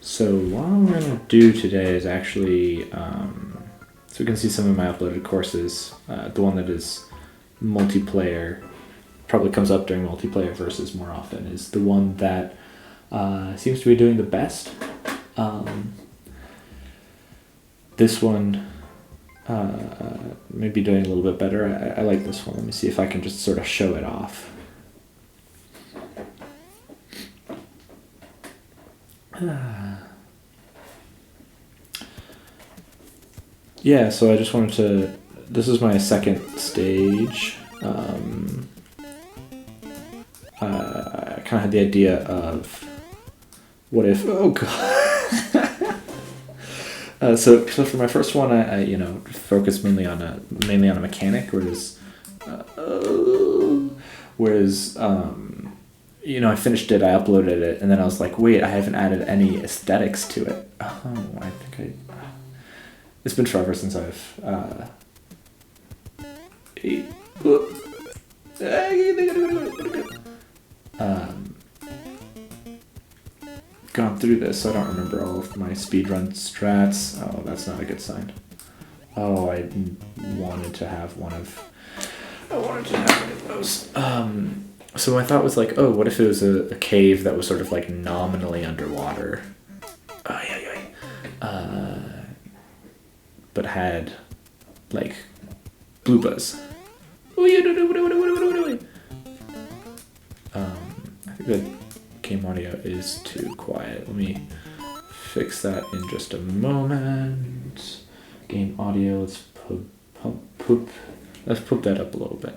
So what I'm going to do today is actually, so we can see some of my uploaded courses. The one that is multiplayer, probably comes up during multiplayer versus more often, is the one that seems to be doing the best. This one may be doing a little bit better. I like this one. Let me see if I can just sort of show it off. Yeah, so I just wanted to, this is my second stage. I kind of had the idea of what if, oh god. So for my first one, I focused mainly on a mechanic, whereas I finished it, I uploaded it, and then I was like, wait, I haven't added any aesthetics to it. It's been forever since I've gone through this, so I don't remember all of my speedrun strats. Oh, that's not a good sign. Oh, I wanted to have one of those. So my thought was like, oh, what if it was a cave that was sort of like nominally underwater? But had like bloopers. I think the game audio is too quiet. Let me fix that in just a moment. Game audio, let's poop that up a little bit.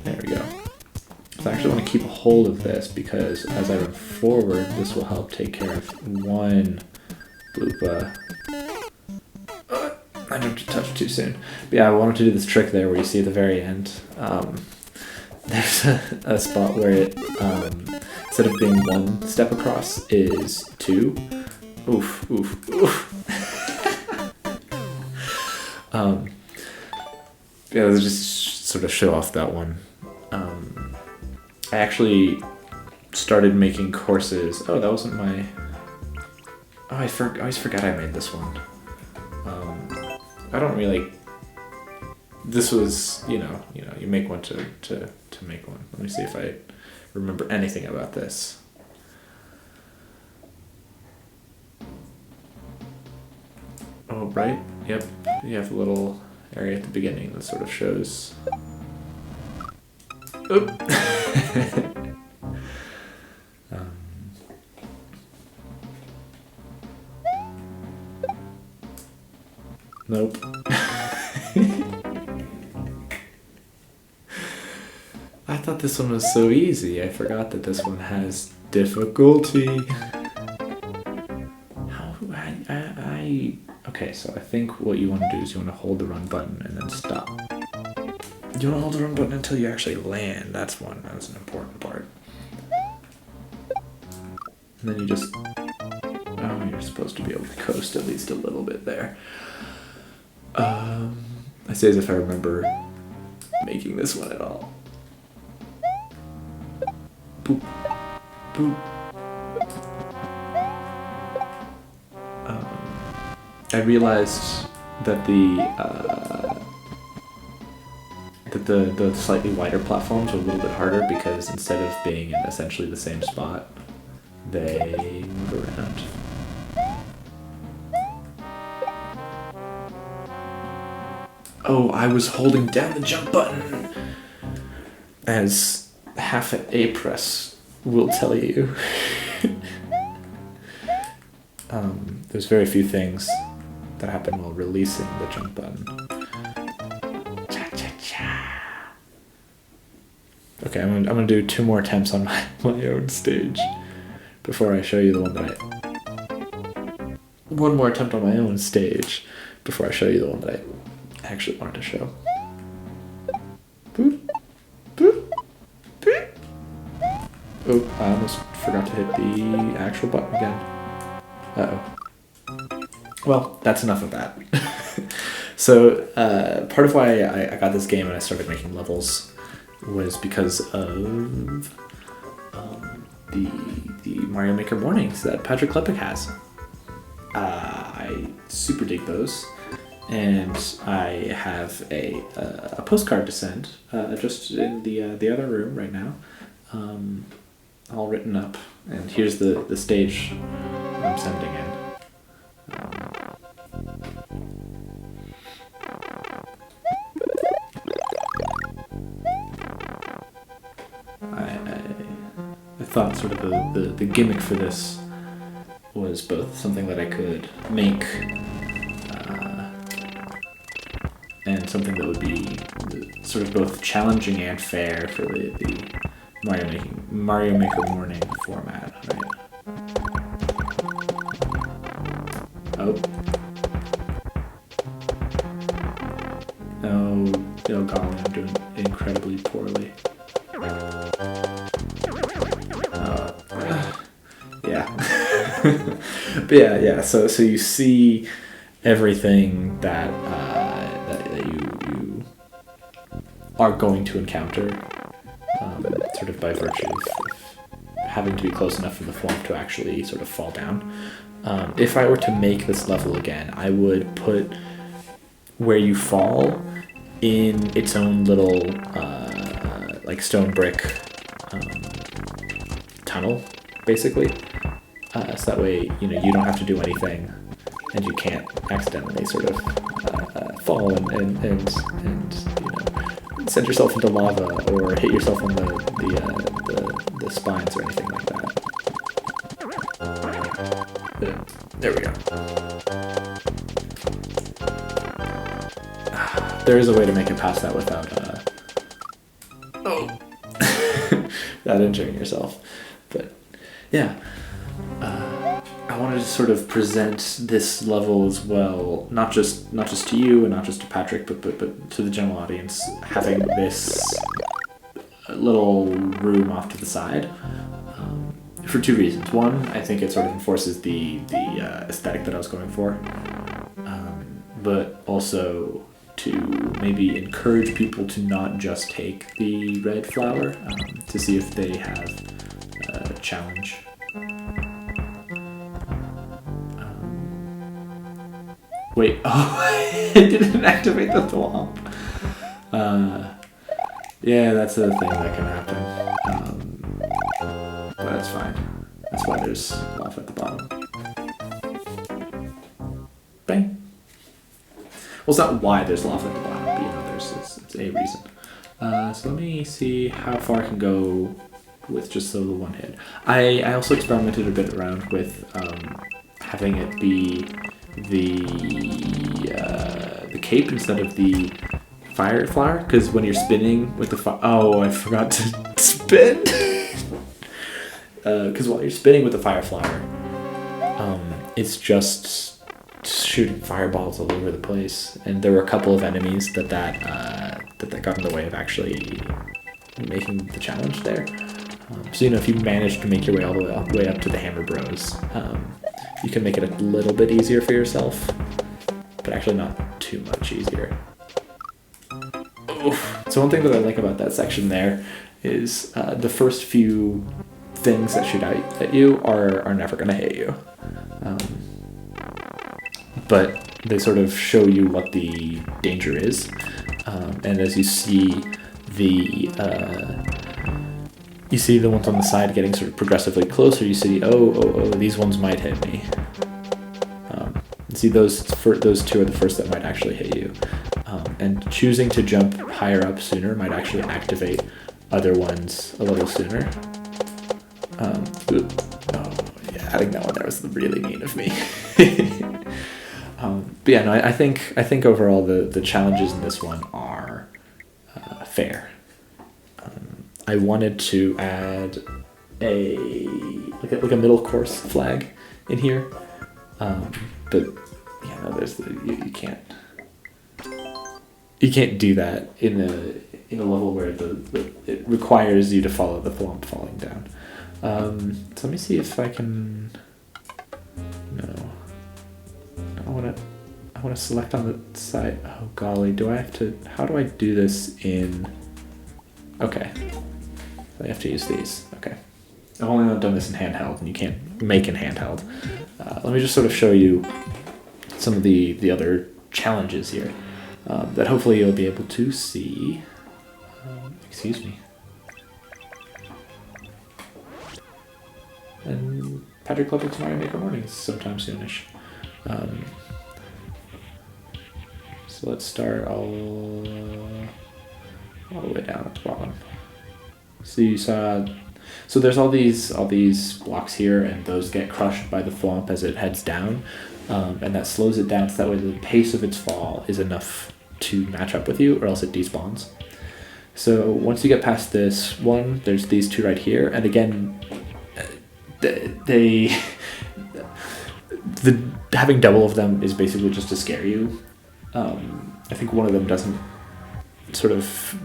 There we go. So I actually want to keep a hold of this because as I run forward, this will help take care of one blooper. I jumped a touch too soon. But yeah, I wanted to do this trick there where you see at the very end, there's a spot where it, instead of being one step across, is two. Oof. Yeah, let's just sort of show off that one. I actually started making courses. Oh, that wasn't my... Oh, I always forgot I made this one. I don't really... This was, you make one to make one. Let me see if I remember anything about this. Oh, right? Yep. You have a little area at the beginning that sort of shows... Oop! Nope. I thought this one was so easy. I forgot that this one has difficulty. Okay, so I think what you want to do is you want to hold the run button and then stop. You want to hold the run button until you actually land. That's an important part. And then you just... Oh, you're supposed to be able to coast at least a little bit there. I say as if I remember making this one at all. Boop. Boop. I realized that the slightly wider platforms are a little bit harder because instead of being in essentially the same spot, they move around. Oh, I was holding down the jump button, as half an A press will tell you. There's very few things that happen while releasing the jump button. Okay, I'm gonna do 2 more attempts on my own stage before I show you the one that One more attempt on my own stage before I show you the one that I actually wanted to show. Boop, boop, boop. Oh, I almost forgot to hit the actual button again. Uh-oh. Well, that's enough of that. So, part of why I got this game and I started making levels was because of the Mario Maker mornings that Patrick Klepek has. I super dig those, and I have a postcard to send just in the other room right now, all written up. And here's the stage I'm sending in. I thought sort of the gimmick for this was both something that I could make and something that would be sort of both challenging and fair for the Mario Maker morning format, right? Oh, golly, I'm doing incredibly poorly. Yeah. But yeah. So you see everything that you are going to encounter, sort of by virtue of having to be close enough from the form to actually sort of fall down. If I were to make this level again, I would put where you fall in its own little like stone brick tunnel, basically. So that way, you don't have to do anything, and you can't accidentally sort of fall and send yourself into lava or hit yourself on the spines or anything like that. There we go. There is a way to make it past that without without injuring yourself. But yeah, I wanted to sort of present this level as well, not just to you and not just to Patrick, but to the general audience, having this little room off to the side, for two reasons. One, I think it sort of enforces the aesthetic that I was going for, but also to maybe encourage people to not just take the red flower, to see if they have a challenge. Wait, I didn't activate the thwomp. Yeah, that's the thing that can happen. But that's fine. That's why there's lava at the bottom. Bang. Well, it's not why there's lava at the bottom, but it's a reason. So let me see how far I can go with just the one hit. I also experimented a bit around with having it be the cape instead of the fire flower, because when you're spinning with the I forgot to spin. Because while you're spinning with the fire flower, it's just shooting fireballs all over the place, and there were a couple of enemies that got in the way of actually making the challenge there. So if you manage to make your way all the way up to the Hammer Bros, you can make it a little bit easier for yourself, but actually not too much easier. Oof. So one thing that I like about that section there is the first few things that shoot out at you are never going to hit you. But they sort of show you what the danger is. And as you see the ones on the side getting sort of progressively closer, you see, these ones might hit me. See, those two are the first that might actually hit you. And choosing to jump higher up sooner might actually activate other ones a little sooner. Adding that one there was really mean of me. But yeah, no, I think overall the challenges in this one are fair. I wanted to add a middle course flag in here, but yeah, no, you can't do that in a level where it requires you to follow the thwomp falling down. So let me see if I can. No, I want to select on the side. Oh golly, do I have to? How do I do this in? Okay, I have to use these. Okay. I've only done this in handheld, and you can't make in handheld. Let me just sort of show you some of the other challenges here that hopefully you'll be able to see. Excuse me. And Patrick Klepek's Mario Maker Mornings sometime soonish. So let's start all the way down at the bottom. So you saw, so there's all these blocks here, and those get crushed by the thwomp as it heads down, and that slows it down so that way the pace of its fall is enough to match up with you, or else it despawns. So once you get past this one, there's these two right here, and again, having double of them is basically just to scare you. I think one of them doesn't sort of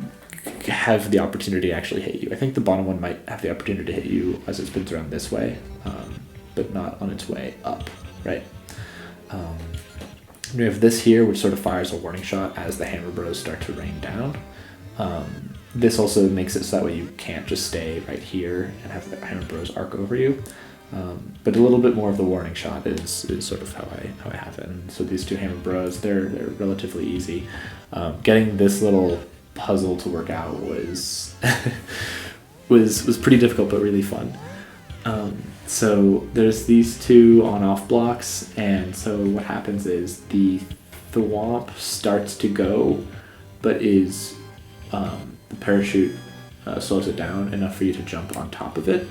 have the opportunity to actually hit you. I think the bottom one might have the opportunity to hit you as it spins around this way, but not on its way up, right? We have this here, which sort of fires a warning shot as the Hammer Bros start to rain down. This also makes it so that way you can't just stay right here and have the Hammer Bros arc over you. But a little bit more of the warning shot is sort of how I have it. And so these two Hammer Bros, they're relatively easy. Getting this little puzzle to work out was was pretty difficult, but really fun. So there's these two on-off blocks, and so what happens is the thwomp starts to go, but is the parachute slows it down enough for you to jump on top of it.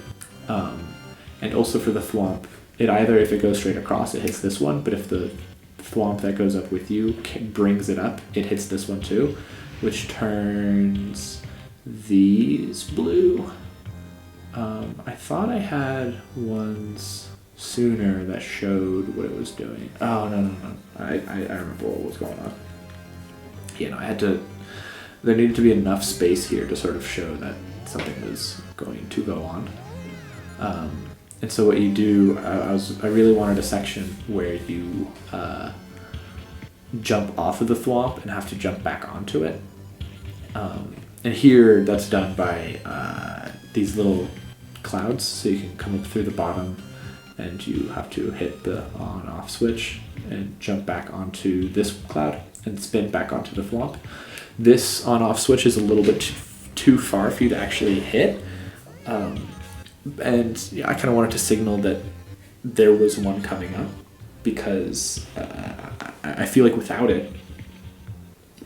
And also for the thwomp, it either, if it goes straight across, it hits this one, but if the thwomp that goes up with you brings it up, it hits this one too, which turns these blue. I thought I had ones sooner that showed what it was doing. Oh, no. I remember what was going on. Yeah, no, there needed to be enough space here to sort of show that something was going to go on. And so what you do, I really wanted a section where you jump off of the thwomp and have to jump back onto it. And here that's done by these little clouds, so you can come up through the bottom and you have to hit the on-off switch and jump back onto this cloud and spin back onto the thwomp. This on-off switch is a little bit too far for you to actually hit. And yeah, I kind of wanted to signal that there was one coming up, because I feel like without it,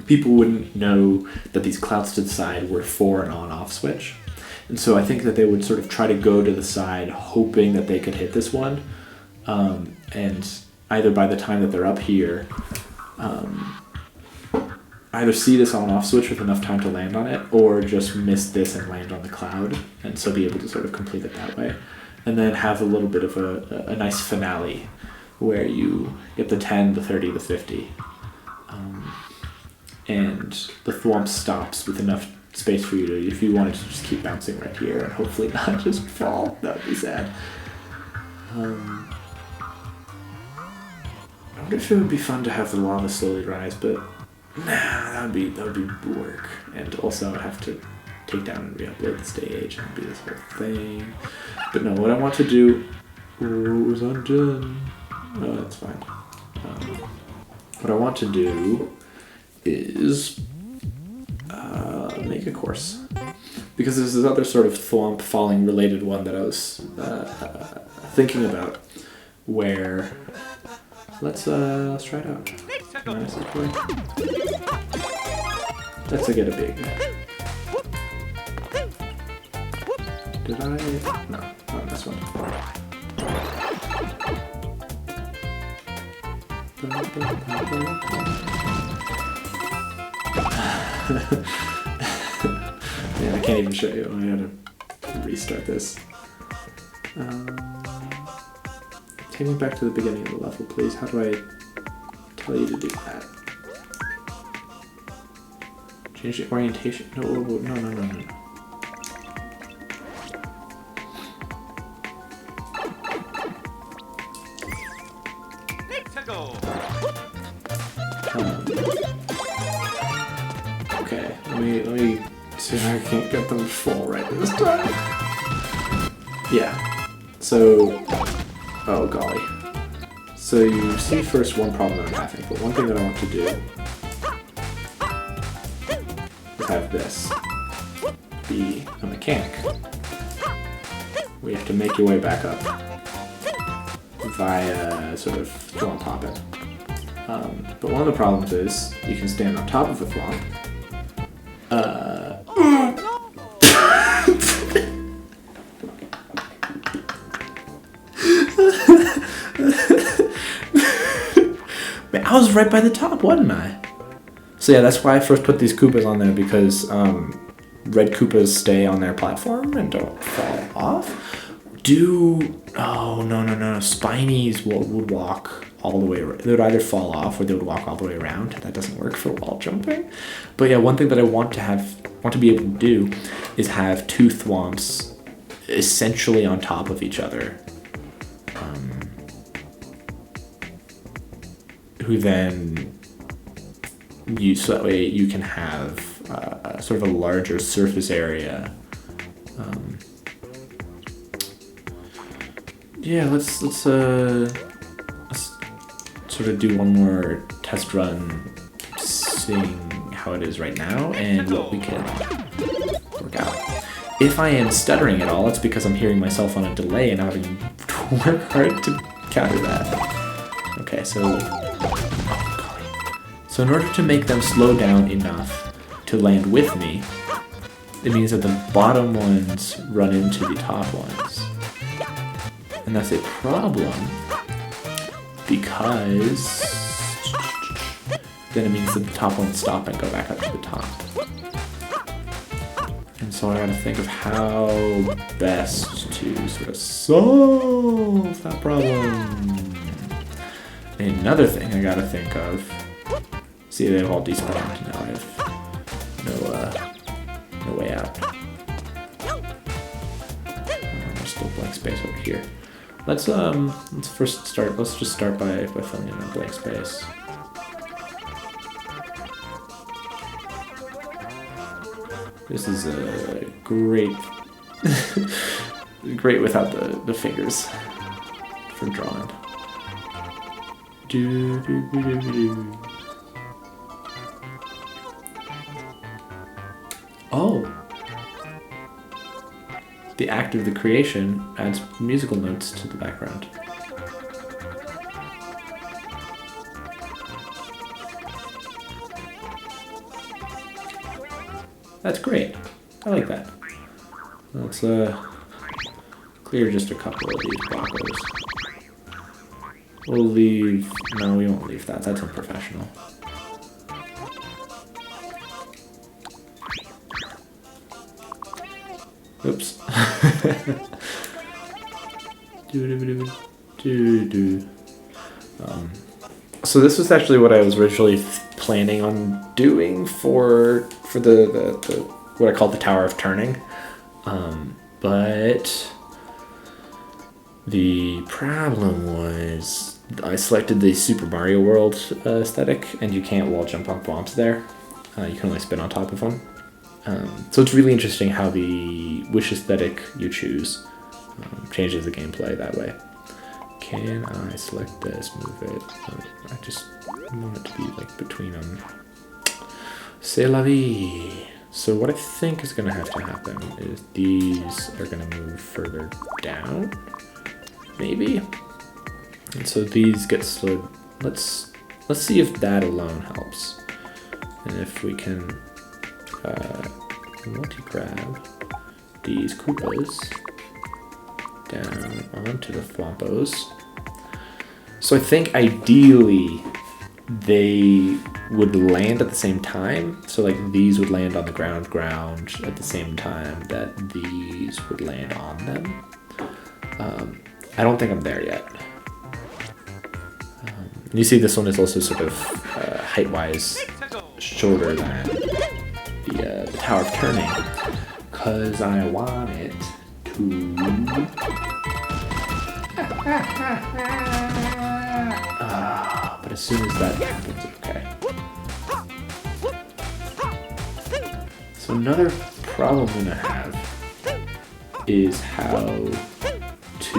people wouldn't know that these clouds to the side were for an on-off switch. And so I think that they would sort of try to go to the side hoping that they could hit this one. And either by the time that they're up here, either see this on-off switch with enough time to land on it, or just miss this and land on the cloud, and so be able to sort of complete it that way. And then have a little bit of a nice finale where you get the 10, the 30, the 50. And the thwomp stops with enough space for you to, if you wanted to just keep bouncing right here and hopefully not just fall. That would be sad. I wonder if it would be fun to have the lava slowly rise, but nah, that would be work. And also I'd have to take down and re-upload the stage and be this whole thing. But no, what I want to do... Oh, it was undone. Oh, that's fine. What I want to do is make a course. Because there's this other sort of thwomp falling related one that I was thinking about, where... Let's try it out. Let's get a big. Did I? No, not this one. Yeah, I can't even show you. I had to restart this. Take me back to the beginning of the level, please. How do I tell you to do that? Change the orientation. No. Okay, let me see if I can't get them full right this time. Yeah. So, oh golly. So you see first one problem that I'm having, but one thing that I want to do is have this be a mechanic. We have to make your way back up via sort of thwomp hopping. But one of the problems is you can stand on top of a thwomp. Man, I was right by the top, wasn't I? So yeah, that's why I first put these Koopas on there, because red Koopas stay on their platform and don't fall off. Oh, no. Spinies would walk all the way around. They would either fall off or they would walk all the way around. That doesn't work for wall jumping. But yeah, one thing that I want to be able to do is have two thwomps essentially on top of each other. Who then so that way you can have sort of a larger surface area. Yeah, let's sort of do one more test run, seeing how it is right now and what we can work out. If I am stuttering at all, it's because I'm hearing myself on a delay and having to work hard to counter that. Okay, so in order to make them slow down enough to land with me, it means that the bottom ones run into the top ones. And that's a problem because then it means that the top ones stop and go back up to the top. And so I gotta think of how best to sort of solve that problem. And another thing I gotta think of, see, they've all despawned, now I have no way out. There's still blank space over here. Let's just start by filling in a blank space. This is a great without the fingers for drawing. Oh! The act of the creation adds musical notes to the background. That's great. I like that. Let's clear just a couple of these blockers. We'll leave... No, we won't leave that. That's unprofessional. Oops. So this was actually what I was originally planning on doing for the what I call the Tower of Turning, but the problem was I selected the Super Mario World aesthetic, and you can't wall jump on bombs there. You can only spin on top of them. So it's really interesting how which aesthetic you choose changes the gameplay that way. Can I select this, move it? I just want it to be like between them. C'est la vie. So what I think is going to have to happen is these are going to move further down, maybe. And so these get slowed. Let's see if that alone helps, and if we can. Multi-grab these Koopas down onto the Thwompos. So I think ideally they would land at the same time. So like these would land on the ground at the same time that these would land on them. I don't think I'm there yet. You see this one is also sort of height-wise shorter than the Tower of Turning, because I want it to... but as soon as that happens, okay. So another problem I'm gonna have is how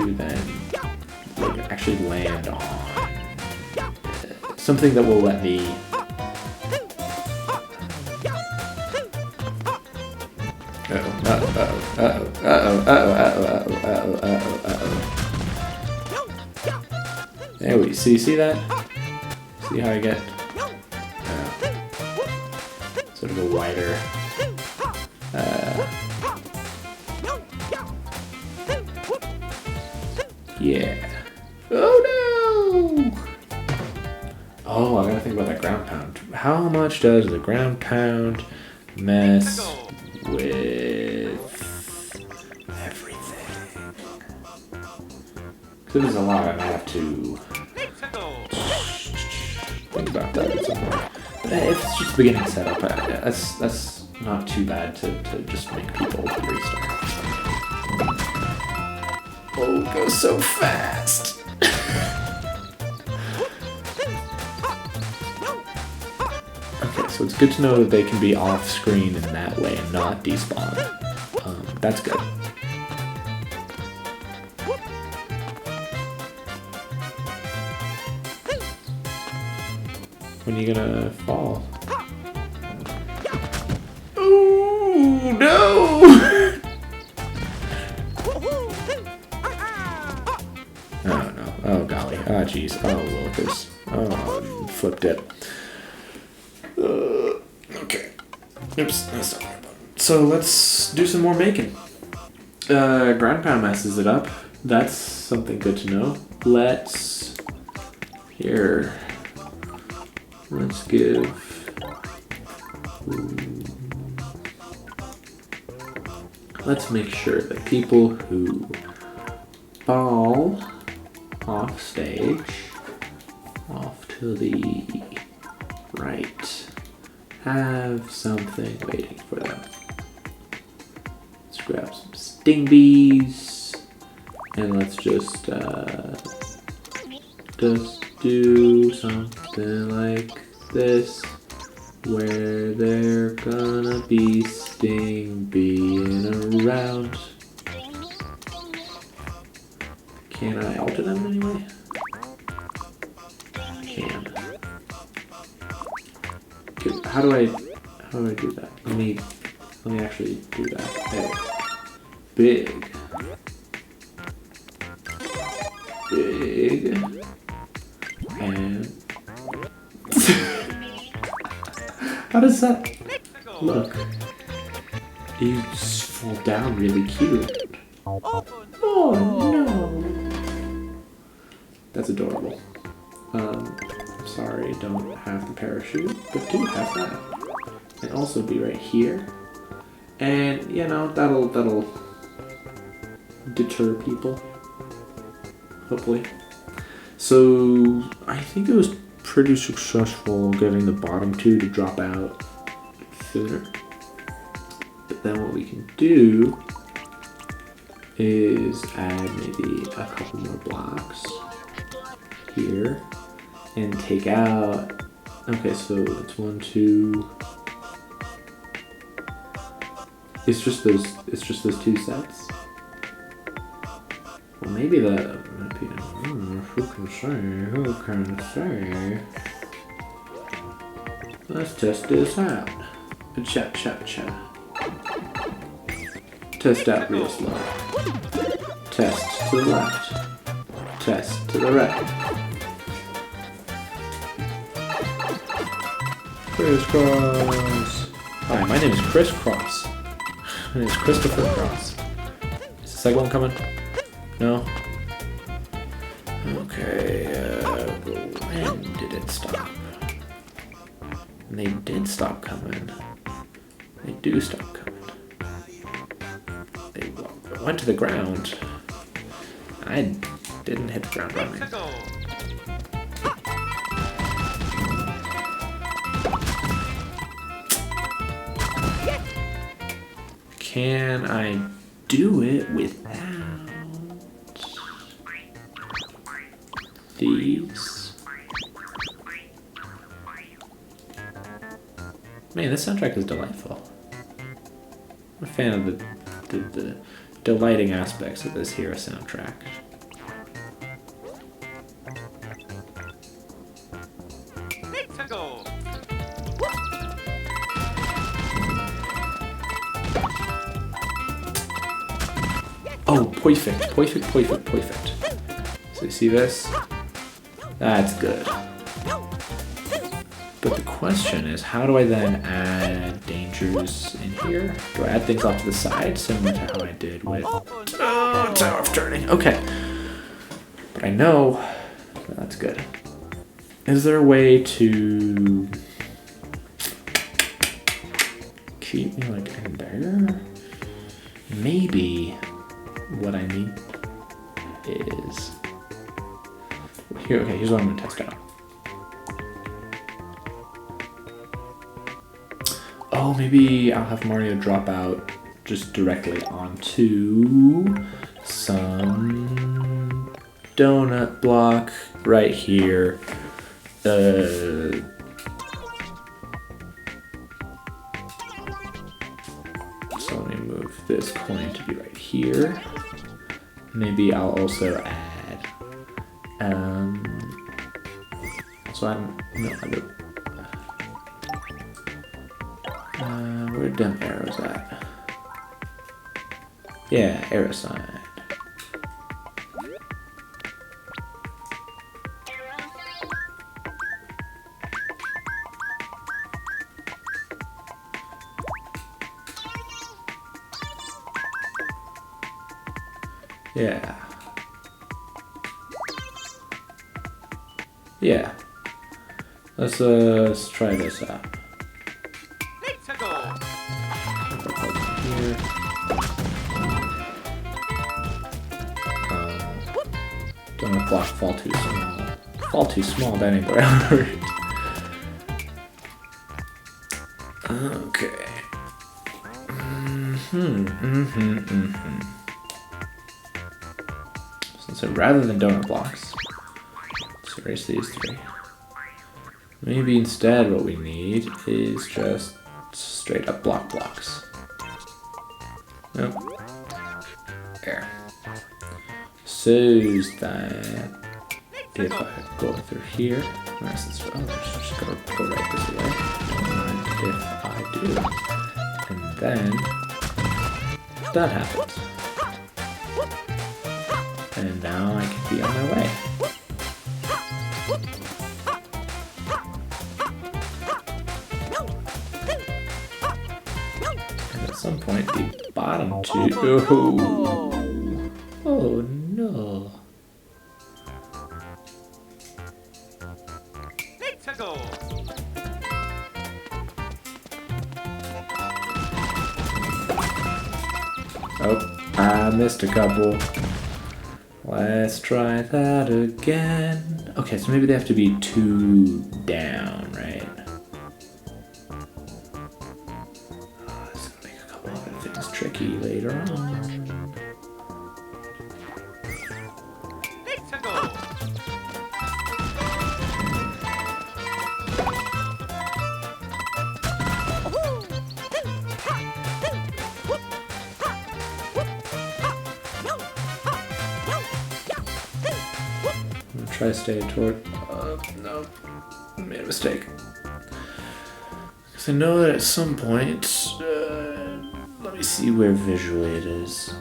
to then like actually land on something that will let me There we see that? See how I get sort of a wider yeah. Oh no! Oh, I gotta think about that ground pound. How much does the ground pound mess with everything? Because if there's a lot, I might have to think about that somewhere. But if it's just beginning setup, that's not too bad to just make people restart. Oh, it goes so fast! Okay, so it's good to know that they can be off screen in that way and not despawn. That's good. When are you gonna fall? Oh no! Oh no. Oh golly. Oh jeez. Oh willikers. Oh, flipped it. Okay. Oops, that's not my button. So let's do some more making. Ground pound messes it up. That's something good to know. Let's give. Let's make sure that people who fall off stage, off to the right, have something waiting for them. Let's grab some sting bees, and let's just do something like this, where they're gonna be sting being around. Can I alter them anyway? Can. How do I do that? Let me actually do that. Hey. Big. And how does that look? You just fall down really cute. Oh no! That's adorable. Sorry, don't have the parachute, but do have that. And also be right here. And you know, that'll deter people. Hopefully. So I think it was pretty successful getting the bottom two to drop out sooner. But then what we can do is add maybe a couple more blocks here and take out. Okay, so it's 1, 2. It's just those two sets. Well, maybe that might be. Who can say? Who can say? Let's test this out. Cha. Test out real slow. Test to the left. Test to the right. Crisscross. Hi, my name is Chris Cross. My name is Christopher Cross. Is the second one coming? No? Okay, when did it stop? And they did stop coming. They do stop coming. They went to the ground. I didn't hit the ground running. Can I do it without these? Man, this soundtrack is delightful. I'm a fan of the delighting aspects of this hero soundtrack. Oh, perfect. So you see this? That's good. But the question is, how do I then add dangers in here? Do I add things off to the side, similar to how I did with Tower of Turning? Okay. But I know that's good. Is there a way to keep me like in there? Maybe what I need is here. Okay, here's what I'm gonna test out. Oh, maybe I'll have Mario drop out just directly onto some donut block right here. So let me move this coin to be right here. Maybe I'll also add where are them arrows at? Yeah, arrow sign. Yeah. Yeah. Let's try this out. Here. Don't block fall too small. Fall too small, that ain't the right word. Okay. So rather than donut blocks, let's erase these three. Maybe instead what we need is just straight up blocks. Nope. There. So that if I go through here, just go right this way. If I do, and then that happens. And now I can be on my way. And at some point, the bottom two. Oh no. Oh, I missed a couple. Let's try that again. Okay, so maybe they have to be 2 down, right? Oh, this is gonna make a couple of things tricky later on. Try to stay toward. No, I made a mistake. Because I know that at some point, let me see where visually it is.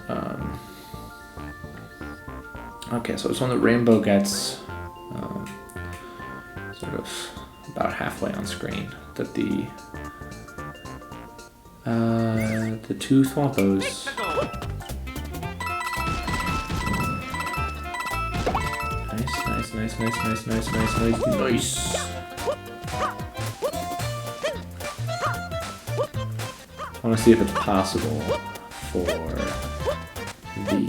Okay, so it's when the rainbow gets sort of about halfway on screen that the 2 Thwompos. Nice. I want to see if it's possible for the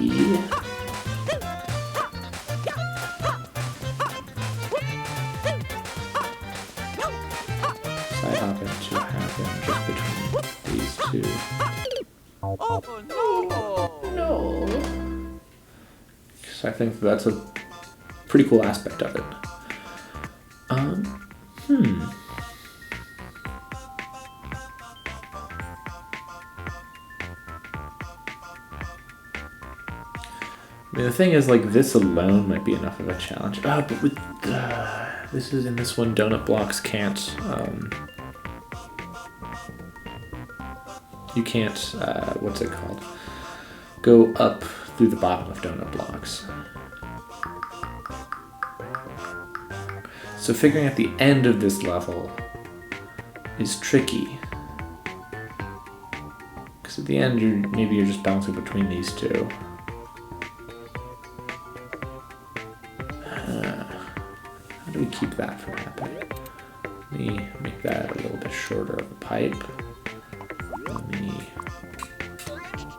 side hopping to happen just between these two. Oh no! So I think that's a pretty cool aspect of it. I mean, the thing is, like, this alone might be enough of a challenge. But with this is in this one, donut blocks can't. You can't. What's it called? Go up through the bottom of donut blocks. So figuring out the end of this level is tricky. Because at the end, maybe you're just bouncing between these two. How do we keep that from happening? Let me make that a little bit shorter of a pipe. Let me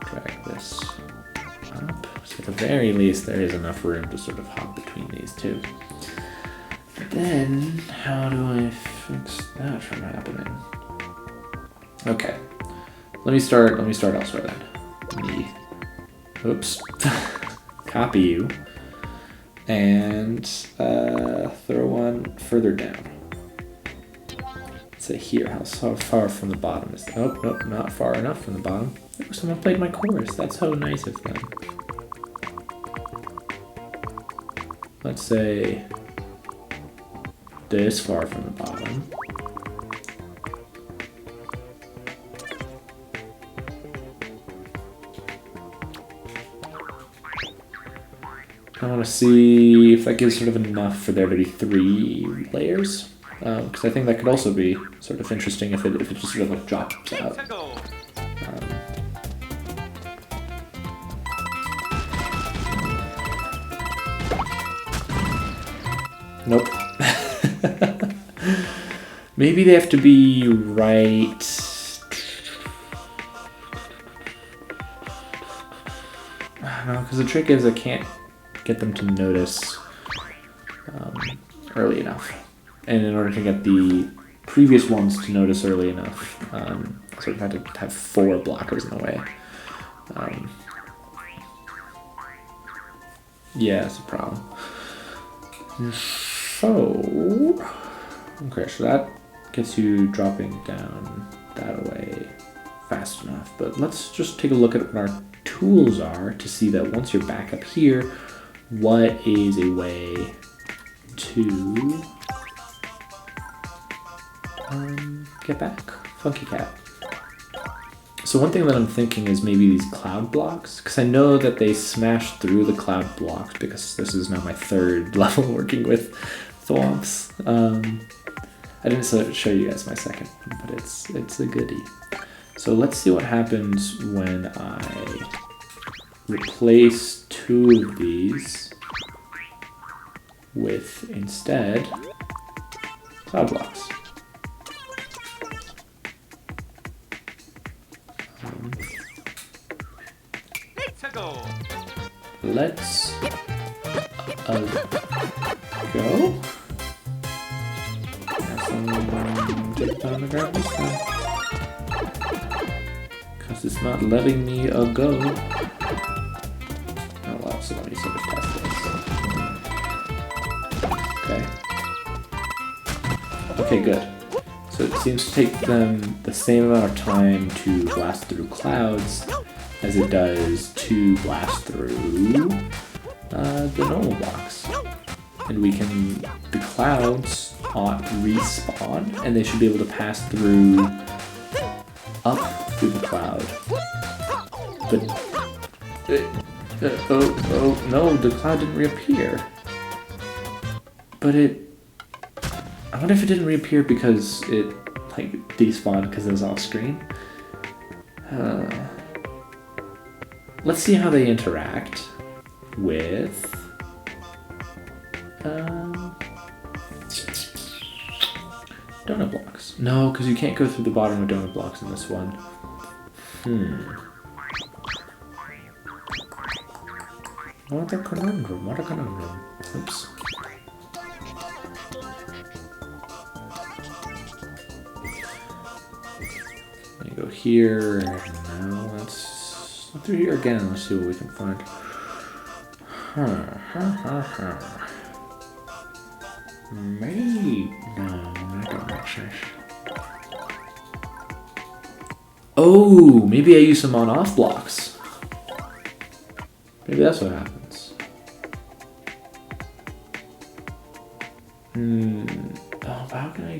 drag this up. So at the very least, there is enough room to sort of hop between these two. But then, how do I fix that from happening? Okay, let me start elsewhere then. Let me, oops, copy you and throw one further down. Let's say here. How far from the bottom is that? Oh, nope, not far enough from the bottom. Oh, someone played my chorus. That's so nice of them. Let's say this far from the bottom. I want to see if that gives sort of enough for there to be 3 layers. Because I think that could also be sort of interesting if it just sort of like drops out. Nope. Maybe they have to be right. I don't know, because the trick is I can't get them to notice early enough. And in order to get the previous ones to notice early enough, I sort of had to have 4 blockers in the way. Yeah, that's a problem. So, okay, so that gets you dropping down that way fast enough. But let's just take a look at what our tools are to see that once you're back up here, what is a way to get back? Funky cat. So one thing that I'm thinking is maybe these cloud blocks, because I know that they smash through the cloud blocks because this is now my 3rd level working with thwomps. I didn't show you guys my 2nd one, but it's a goodie. So let's see what happens when I replace 2 of these with instead cloud blocks. Let's go. Take time to grab this one. Because it's not letting me go. Oh well, so let me sort of test this. Okay. Okay, good. So it seems to take them the same amount of time to blast through clouds as it does to blast through the normal blocks. And the clouds ought to respawn, and they should be able to pass through up through the cloud. But, oh no, the cloud didn't reappear. But I wonder if it didn't reappear because it, like, despawned because it was off screen. Let's see how they interact with donut blocks. No, because you can't go through the bottom of donut blocks in this one. What a conundrum, what a conundrum. Oops. Let me go here, now let's go through here again, let's see what we can find. Maybe, no, that don't make sense. Oh, maybe I use some on-off blocks. Maybe that's what happens. Oh, how can I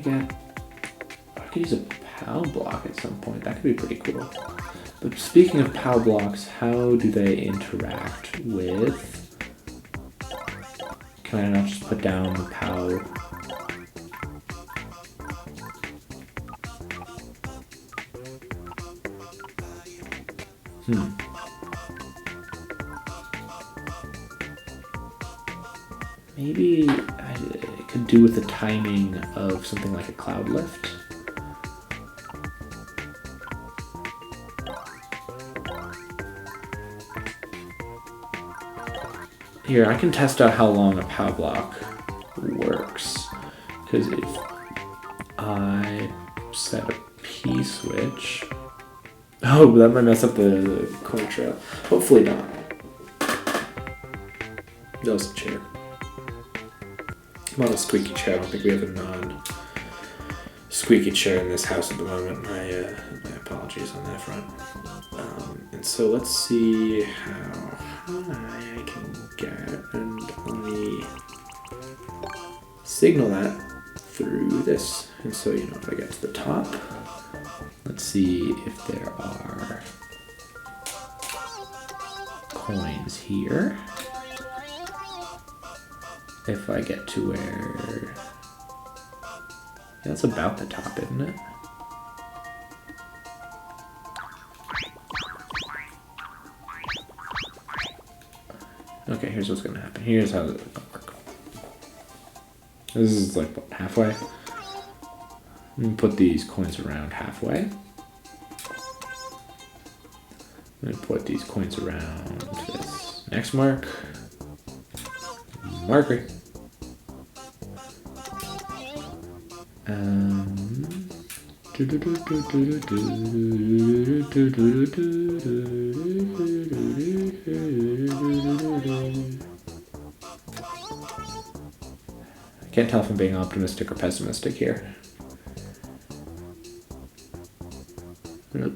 could use a PAL block at some point. That could be pretty cool. But speaking of POW blocks, how do they interact with... Can I not just put down the POW? Maybe I could do with the timing of something like a cloud lift. Here, I can test out how long a POW block works. Because if I set a P switch... Oh, that might mess up the coin trail. Hopefully not. That was a chair. I'm on a squeaky chair. I don't think we have a non-squeaky chair in this house at the moment. My apologies on that front. And so let's see how high I can get, and only signal that through this. And so, you know, if I get to the top, let's see if there are coins here. If I get to where... Yeah, that's about the top, isn't it? Okay, here's what's gonna happen. Here's how it's gonna work. This is like, what, halfway? I'm gonna put these coins around halfway. I'm gonna put these coins around this next mark. Marker. I can't tell if I'm being optimistic or pessimistic here.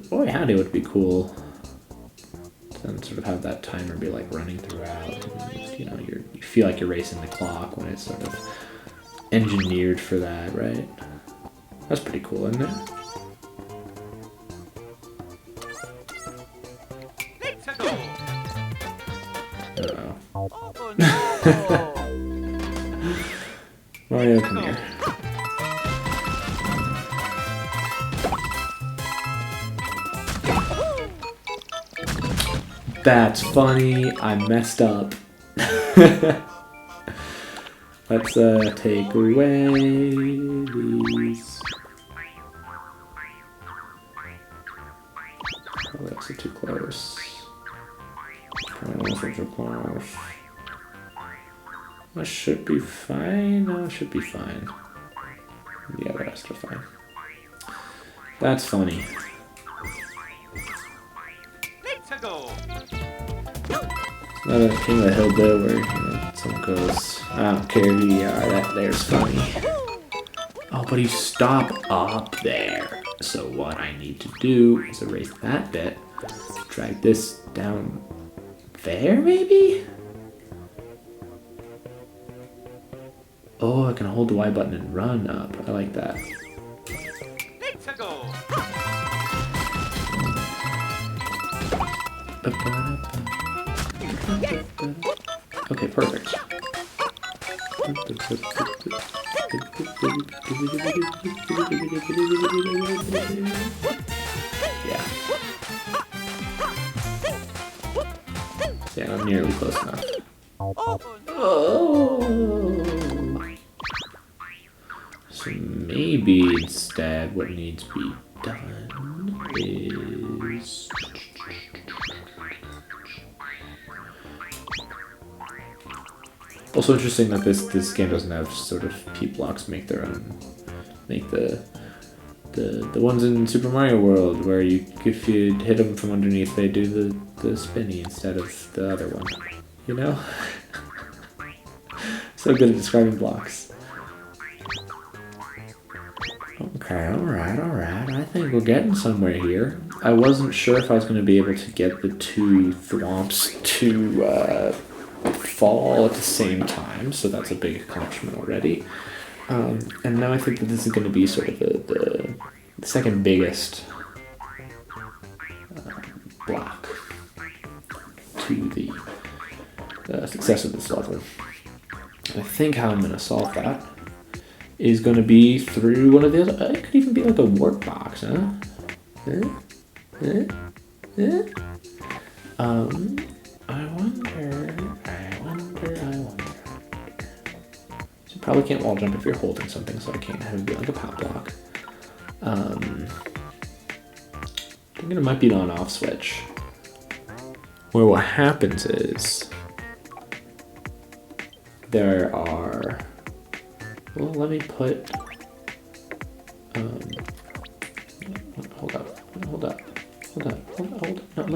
Boy, howdy, would be cool. And sort of have that timer be like running throughout. And, you know, you feel like you're racing the clock when it's sort of engineered for that, right? That's pretty cool, isn't it? Uh-oh. Oh, no. Mario, come here. That's funny. I messed up. Let's take away these. Oh, that's too close. Oh, too close. That should be fine. No, it should be fine. Yeah, the rest are fine. That's funny. Not a King of the Hill bit where, you know, someone goes, I don't care who you are, that there's funny. Oh, but you stop up there. So what I need to do is erase that bit, drag this down there, maybe? Oh, I can hold the Y button and run up. I like that. Let's go. Okay, perfect. Yeah. Yeah, I'm nearly close enough. Oh. So maybe instead what needs to be done is... Also interesting that this game doesn't have sort of P blocks make their own, make the ones in Super Mario World where you, if you hit them from underneath, they do the spinny instead of the other one. You know? So good at describing blocks. Okay, alright. I think we're getting somewhere here. I wasn't sure if I was going to be able to get the two thwomps to fall at the same time, so that's a big accomplishment already. And now I think that this is going to be sort of the second biggest to the success of this level. And I think how I'm going to solve that is going to be through one of the other. It could even be like a wart box, huh? I wonder. So you probably can't wall jump if you're holding something, so I can't have it be like a pop block. Thinking it might be an on-off switch, where what happens is there are. Well, let me put. Hold up. No, let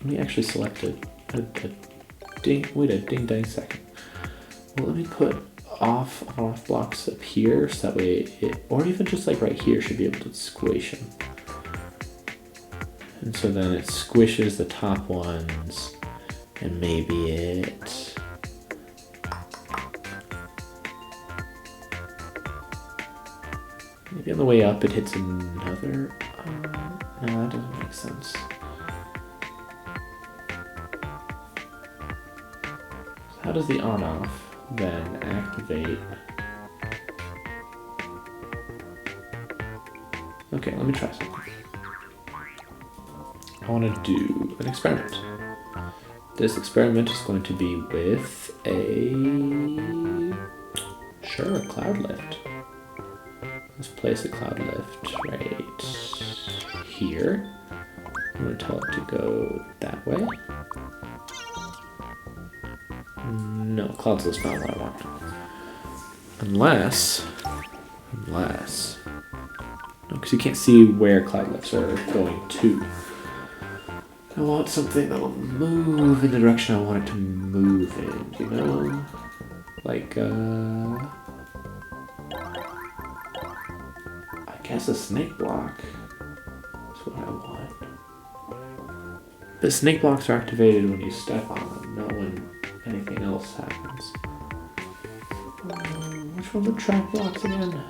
me actually select a ding. Wait a ding dang second. Well, let me put off blocks up here, so that way or even just like right here, should be able to squish them. And so then it squishes the top ones, and maybe it. Maybe on the way up it hits another. No, that doesn't make sense. So how does the on-off then activate? Okay, let me try something. I want to do an experiment. This experiment is going to be with a cloud lift. Let's place a cloud lift right here. I'm going to tell it to go that way. No, cloud lift's not what I want. Unless, no, because you can't see where cloud lifts are going to. I want something that'll move in the direction I want it to move in, you know? Like, I guess a snake block is what I want. The snake blocks are activated when you step on them, not when anything else happens. Which ones are trap blocks again?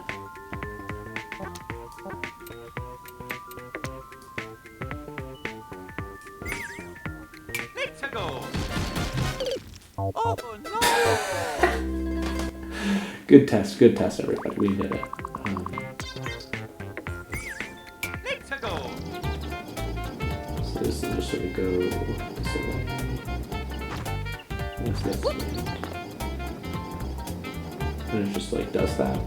Oh no! Good test, everybody. We did it. So this will just sort of go this way. What's this? And it just like does that.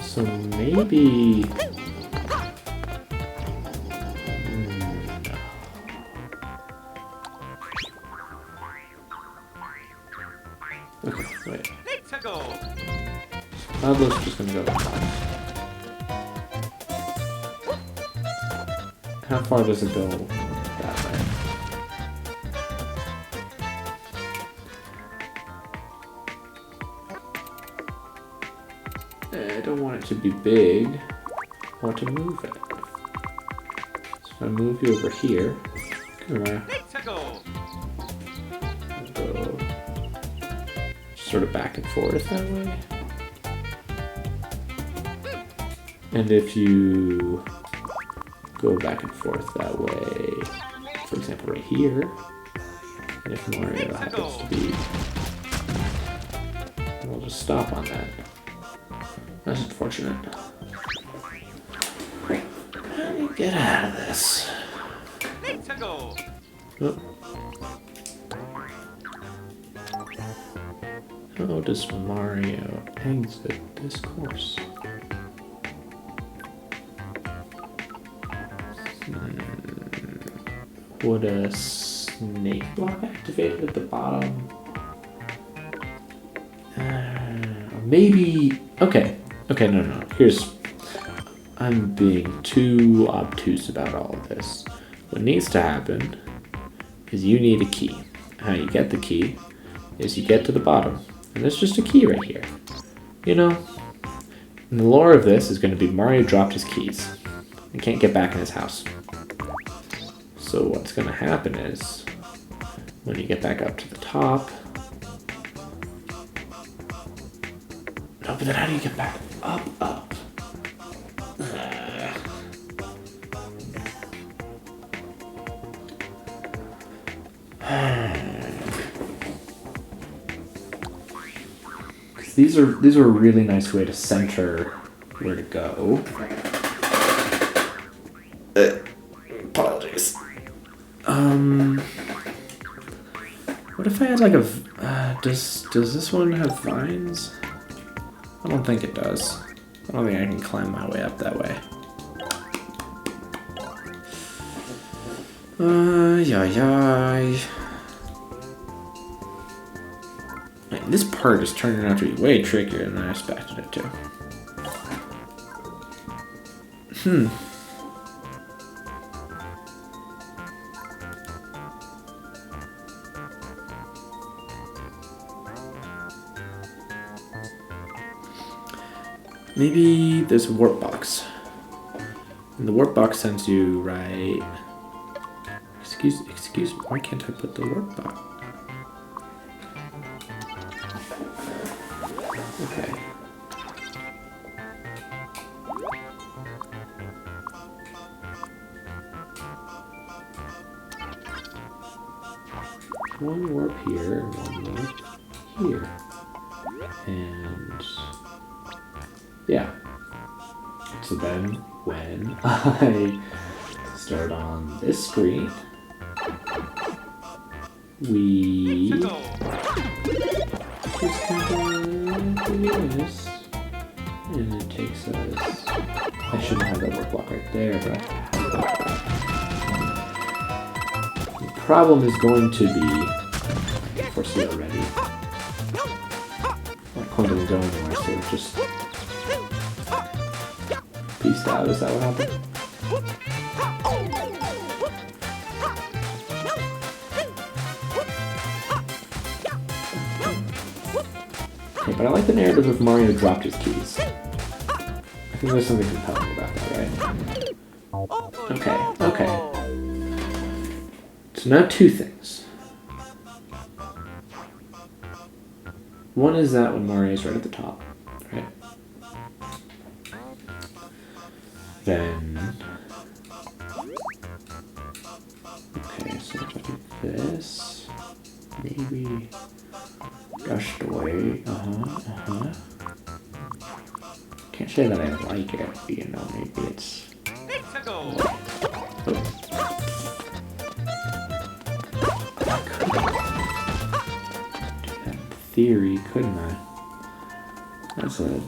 So maybe. Okay, wait. Pablo's just gonna go top. How far does it go that way? I don't want it to be big. I want to move it. So if I move you over here, come on. Go sort of back and forth that way. And if you go back and forth that way, for example right here, and if Mario happens to be, we'll just stop on that. That's unfortunate. How do you get out of this? Oh. How does Mario exit this course? Would a snake block activated at the bottom? Maybe. Okay, no. I'm being too obtuse about all of this. What needs to happen is you need a key. How you get the key is you get to the bottom, and there's just a key right here. You know? And the lore of this is going to be Mario dropped his keys. He can't get back in his house. So what's going to happen is, when you get back up to the top... No, but then how do you get back up? These are a really nice way to center where to go. Apologies. What if I had like a? Does this one have vines? I don't think it does. I don't think I can climb my way up that way. Yeah. This part is turning out to be way trickier than I expected it to. Maybe there's a warp box. And the warp box sends you right... Excuse me, why can't I put the warp box? Okay. One warp here, and one warp here. And... yeah. So then, when I start on this screen, we just do this, and it takes us. I shouldn't have that work block right there, but I have it. The problem is going to be, of course, we're ready. My coin doesn't go anywhere, so it just peaced out. Is that what happened? Okay, but I like the narrative of Mario dropped his keys. I think there's something compelling about that, right? Okay. So now two things. One is that when Mario's right at the top, right? Then... okay, so if I do this... maybe... gushed away, Can't say that I like it, but you know, maybe it's... theory, couldn't I? That's a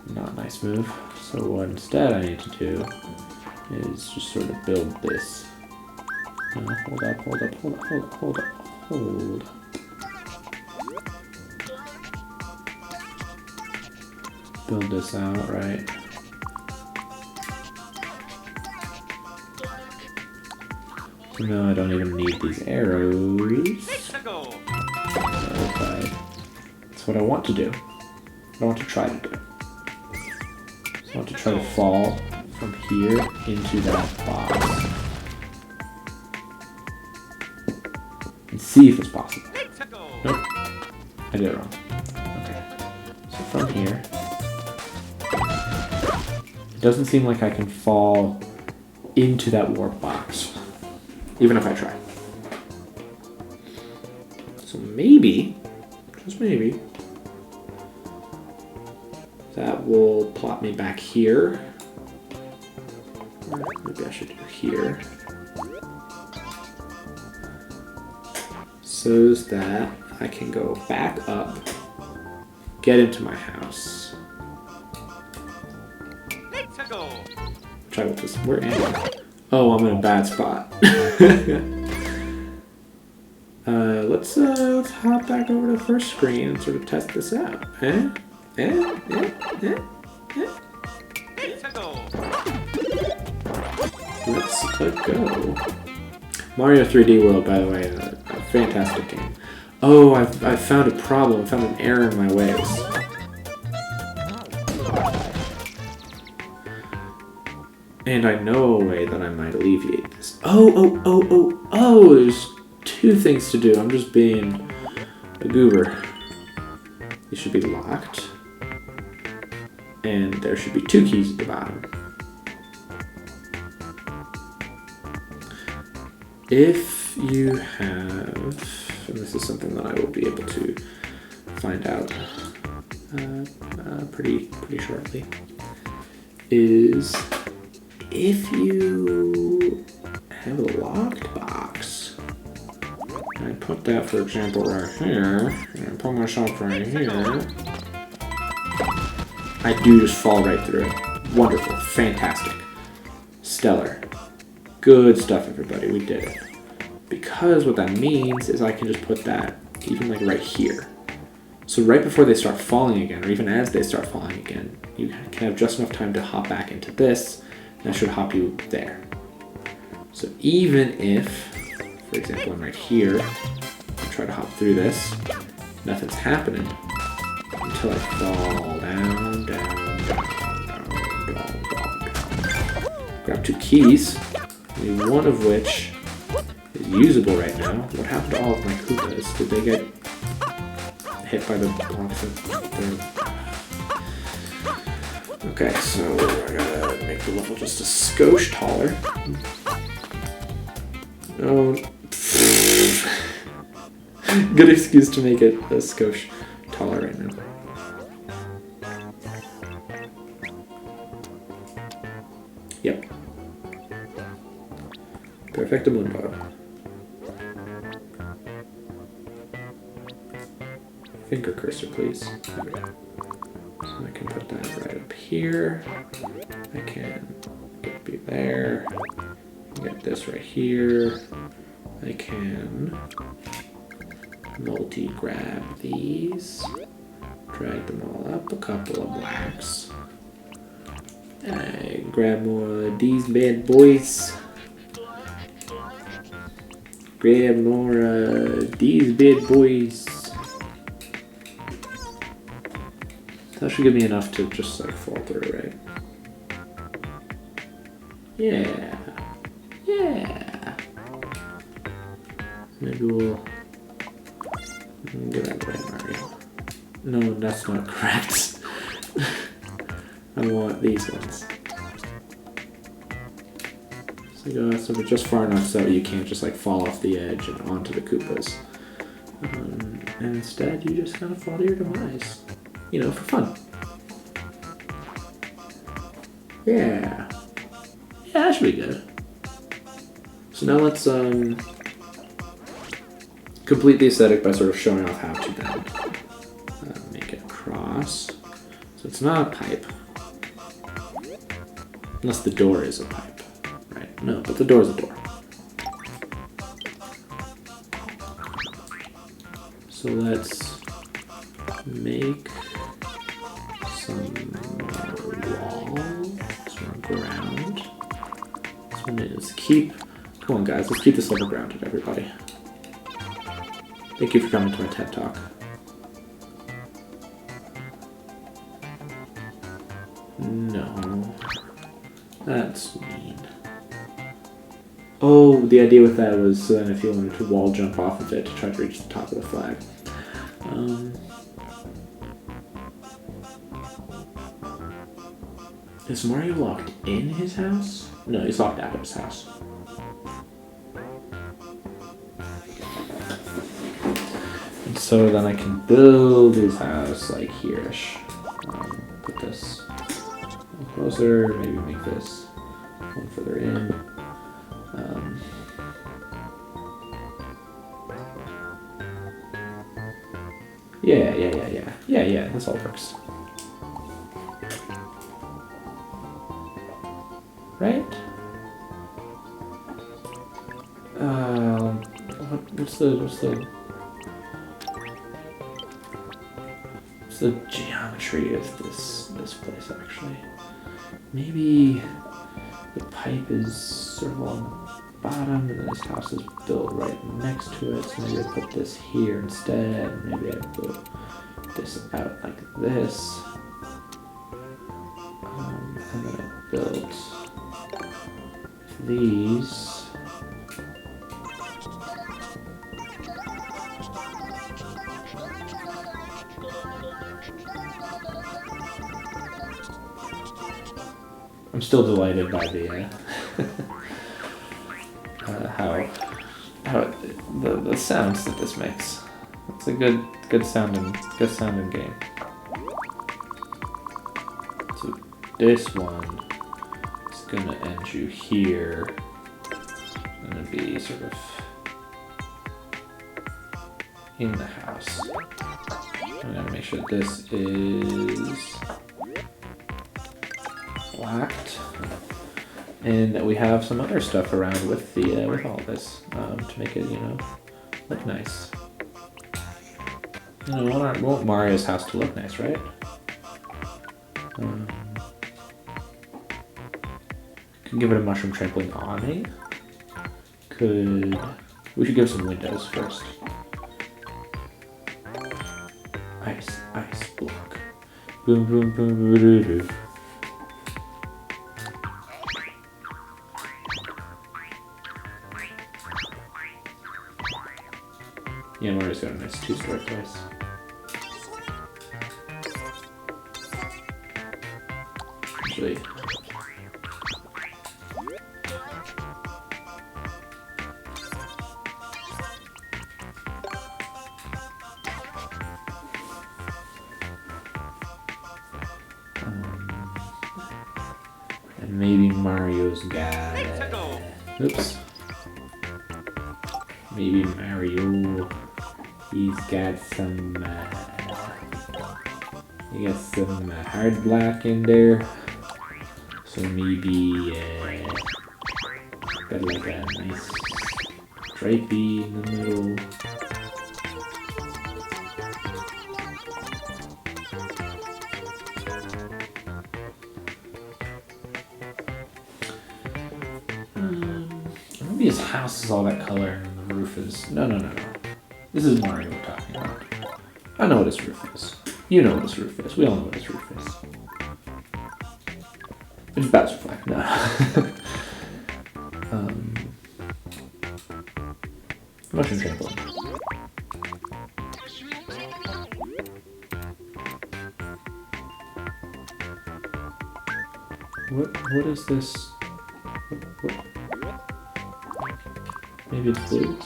not nice move. So what instead I need to do is just sort of build this. Hold up. Build this out, right? So now I don't even need these arrows. That's what I want to do. I want to try to do. So I want to try to fall from here into that box. And see if it's possible. Nope. I did it wrong. Okay. So from here. It doesn't seem like I can fall into that warp box. Even if I try. So maybe, just maybe, that will plop me back here. Or maybe I should do here. So that I can go back up, get into my house. Try with this. Where am I? Oh, I'm in a bad spot. Let's hop back over to the first screen and sort of test this out. Let's go. Mario 3D World, by the way, a fantastic game. Oh, I found a problem. I found an error in my ways. And I know a way that I might alleviate this. Oh, there's two things to do. I'm just being a goober. These should be locked. And there should be two keys at the bottom. If if you have, and this is something that I will be able to find out pretty shortly, is if you have a locked box, and I put that, for example, right here, and I put myself right here, I do just fall right through it. Wonderful, fantastic, stellar, good stuff, everybody. We did it. Because what that means is I can just put that even like right here. So right before they start falling again, or even as they start falling again, you can have just enough time to hop back into this, and that should hop you there. So even if, for example, I'm right here, I try to hop through this, nothing's happening until I fall down, down, down, down, down, down. Grab 2 keys, one of which is usable right now. What happened to all of my Koopas? Did they get hit by the blocks of the... Okay, so I gotta make the level just a skosh taller. Oh, good excuse to make it a skosh taller right now. Yep. Perfecto mundo. Finger cursor, please. There we go. So I can put that right up here. I can get it be there. Get this right here. I can multi-grab these. Drag them all up a couple of blocks. I grab more of these bad boys. Grab more of these bad boys. That should give me enough to just like fall through, right? Yeah. Yeah. Maybe we'll get that right, Mario. No, that's not correct. I want these ones. So go sort of just far enough so you can't just like fall off the edge and onto the Koopas. And instead you just kind of fall to your demise. You know, for fun. Yeah. Yeah, that should be good. So now let's complete the aesthetic by sort of showing off how to then make it cross. So it's not a pipe. Unless the door is a pipe, right? No, but the door is a door. So let's make some wall, some ground. This one is keep. Come on, guys, let's keep this level grounded, everybody. Thank you for coming to my TED Talk. No, that's mean. Oh, the idea with that was so then if you wanted to wall jump off of it to try to reach the top of the flag. Is Mario locked in his house? No, he's locked out of his house. And so then I can build his house like here-ish. Put this a little closer, maybe make this one further in. Yeah, this all works. Right? What's the geometry of this place actually? Maybe the pipe is sort of on the bottom and then this house is built right next to it, so maybe I put this here instead. Maybe I put this out like this. And then I built these. I'm still delighted by the how it the sounds that this makes. It's a good sounding game. So this one is gonna end you here. Gonna be sort of in the house. I'm gonna make sure this is blacked, and that we have some other stuff around with the with all this to make it, look nice. We want Mario's house to look nice, right? Could give it a mushroom trampoline awning. We should give some windows first. Ice block. Boom, boom, boom, boom, boom, boom. Yeah, Mario's got a nice two-story place. Actually, and maybe Mario's got. Oops. Maybe Mario. He's got some. He got some hard black in there. So maybe got like a nice stripey in the middle. Maybe his house is all that color and the roof is... No. This is Mario we're talking about. I know what his roof is. You know what his roof is. We all know what his roof is. It's Bowser flag. No. Mushroom trampoline. What is this? What? Maybe it's blue?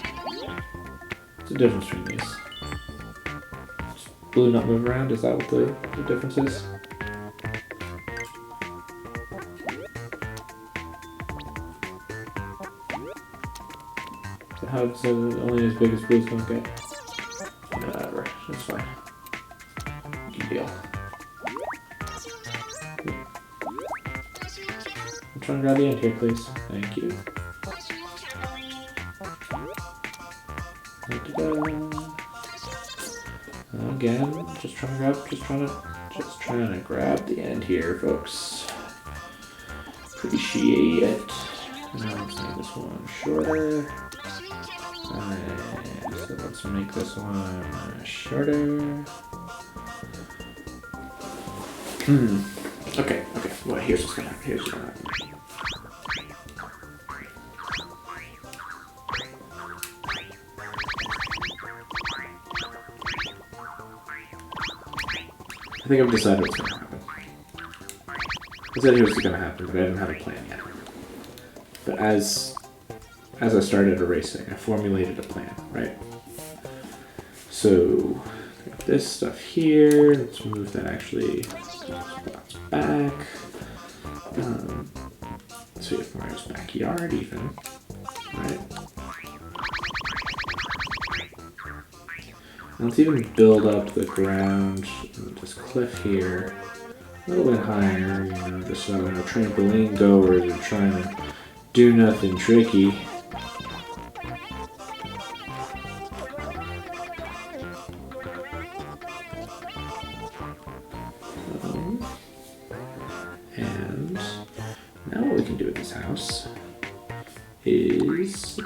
What's the difference between these? Does blue not move around? Is that what the difference is? So how is it only as big as blue's gonna get? Whatever, that's fine. Good deal. I'm trying to grab the end here, please. Thank you. Again, just trying to grab the end here, folks. Appreciate it. Now let's make this one shorter. Alright, so let's make this one shorter. Okay. Well, here's what's gonna happen. I think I've decided what's going to happen. I said here's what's going to happen, but I didn't have a plan yet. But as I started erasing, I formulated a plan, right? So, got this stuff here. Let's move that actually spots back. So we have Mario's backyard even, right? Let's even build up the ground, this cliff here, a little bit higher, just so trampoline goers are trying to do nothing tricky. And now what we can do with this house is, I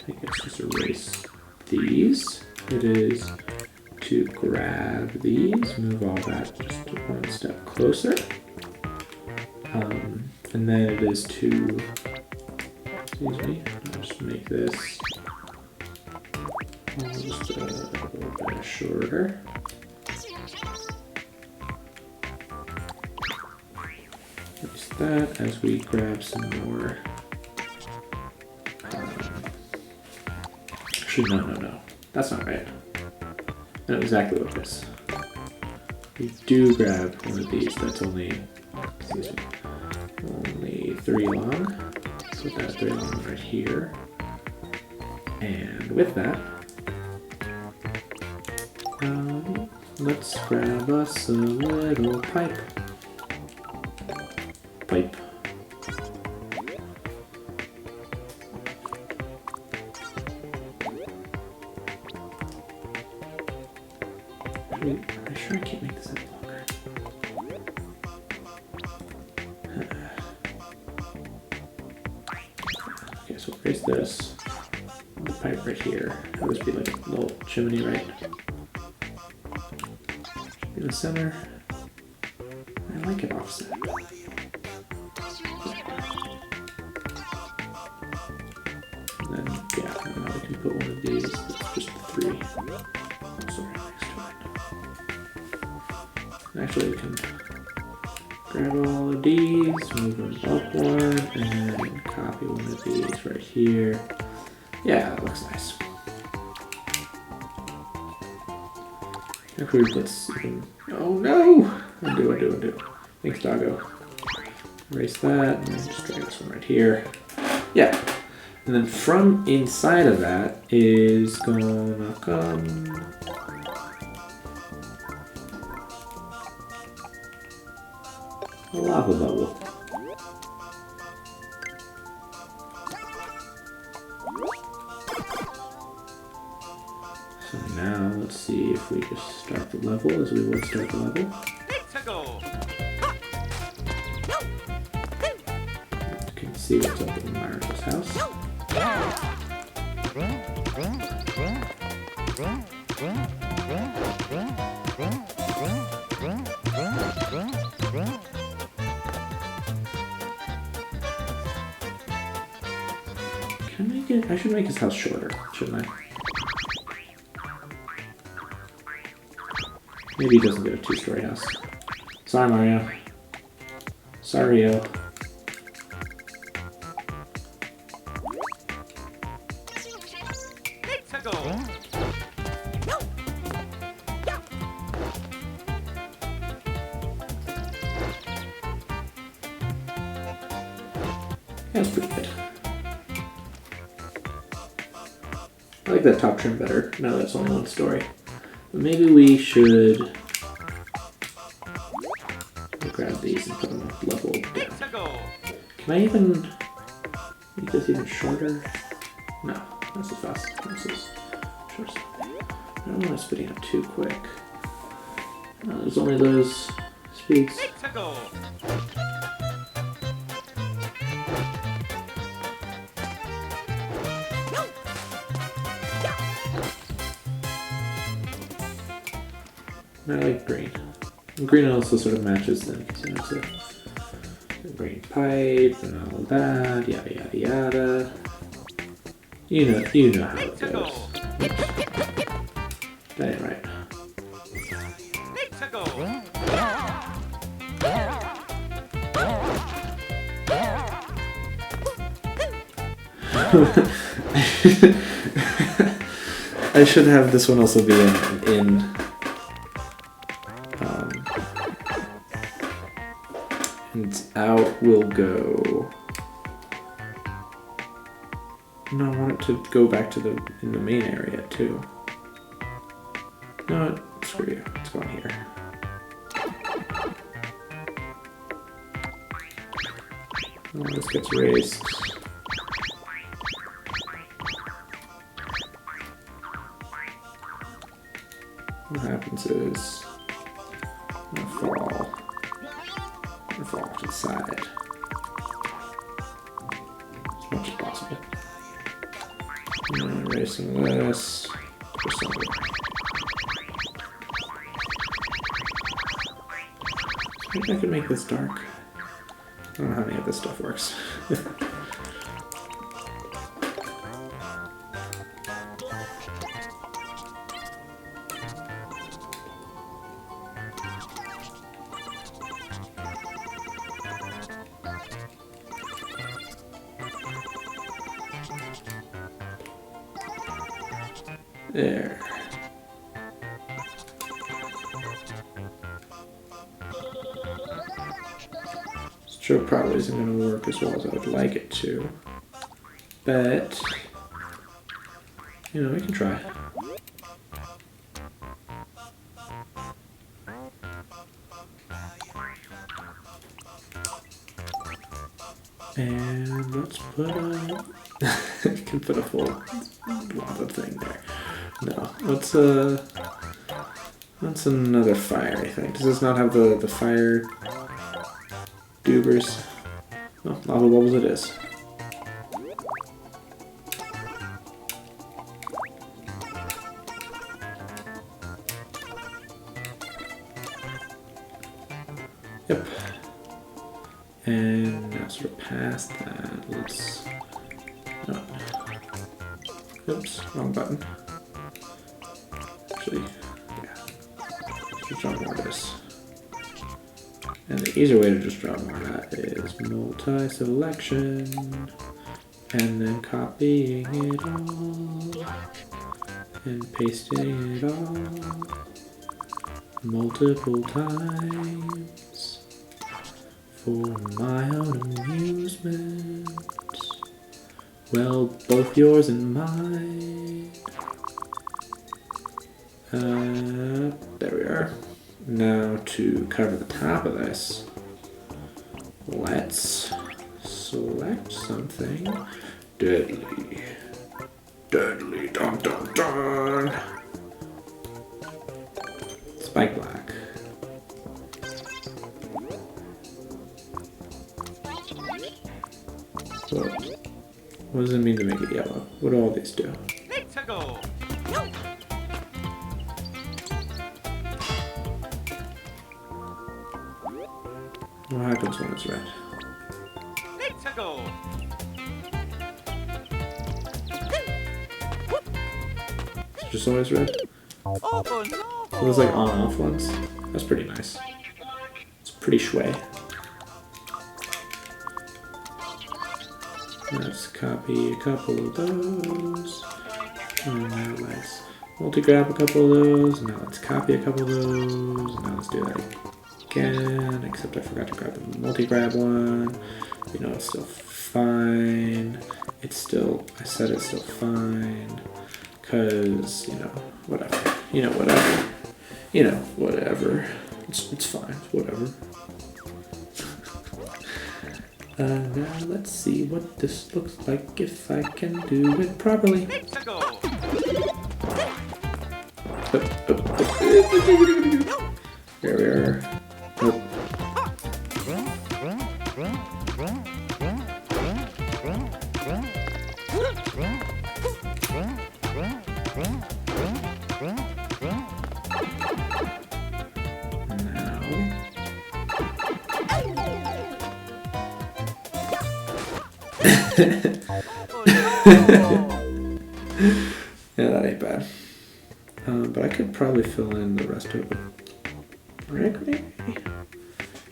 think let's just erase these. It is to grab these, move all that just one step closer. And then it is to, excuse me, I'll just make this just a little bit shorter. Just that as we grab some more Actually, no. That's not right. I know exactly what it is. We do grab one of these that's only, excuse me, only 3 long. So put that 3 long right here. And with that, let's grab us a little pipe. Pipe. Wait, I'm sure I can't make this any longer. Okay, so erase this. The pipe right here. That would be like a little chimney, right? In the center. I like it offset. And then, yeah, now we can put one of these. That's just 3. Oh, sorry, next to it. Actually, we can grab all of these, move them up 1, and copy one of these right here. Yeah, that looks nice. If we let's even, oh no! Undo. Thanks, doggo. Erase that, and then just drag this one right here. Yeah. And then from inside of that is gonna come a lava bubble. So now let's see if we just start the level as we would start the level. You can see what's up in Mario's house. Can I make it? I should make his house shorter, shouldn't I? Maybe he doesn't get a 2-story house. Sorry, Mario. Sorry-o. That's pretty good. I like that top trim better, now that it's only 1 story. But maybe we should grab these and put them level down. Can I even make this even shorter? No, that's as fast as this is. Short. I don't want to speed up too quick. There's only those speeds. I like green. And green also sort of matches them because you know, it's a green pipe and all that, yada yada yada. You know how it goes. That ain't right. I should have this one also be in and out will go. No, I want it to go back to in the main area too. No, screw you. It's going here. Oh, this gets erased. What happens is I'm gonna fall to the side as much as possible. And erasing this for something. I think I can make this dark. I don't know how any of this stuff works. There. This sure probably isn't going to work as well as I would like it to. But, you know, we can try. And let's put a... you can put a full lava thing there. No, let's another fiery thing. Does this not have the fire dubers? No, lava bubbles it is. Yep. And now sort of past that, let's... No. Oops, wrong button. Actually, yeah. Just draw more of this. And the easier way to just draw more of that is multi-selection. And then copying it all. And pasting it all. Multiple times. For my own amusement. Well, both yours and mine. There we are. Now to cover the top of this, let's select something deadly. Deadly, dun dun dun. Spike black. So, what does it mean to make it yellow? What do all these do? What happens when it's red? It's just always red? So there's like on-off ones? That's pretty nice. It's pretty shui. Let's copy a couple of those. And now let's multi-grab a couple of those. And now let's copy a couple of those. And now let's do that again. Except I forgot to grab the multi-grab one. You know, it's still fine. It's still, I said it's still fine. Because, you know, whatever. You know, whatever. You know, whatever. It's fine. Whatever. Now let's see what this looks like if I can do it properly. There we are. Oh. Yeah, that ain't bad. But I could probably fill in the rest of it with brick, maybe?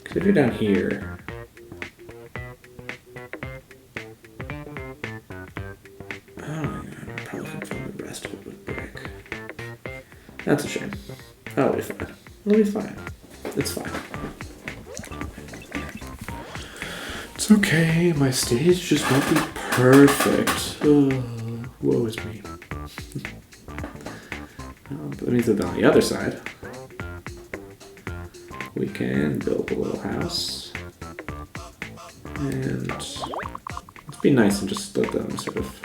Because if you're down here... I don't think I probably can fill in the rest of it with brick. That's a shame. That'll be fine. It'll be fine. It's fine. It's okay, my stage just won't be perfect. Oh, woe is me. But that means that on the other side, we can build a little house. And let's be nice and just let them sort of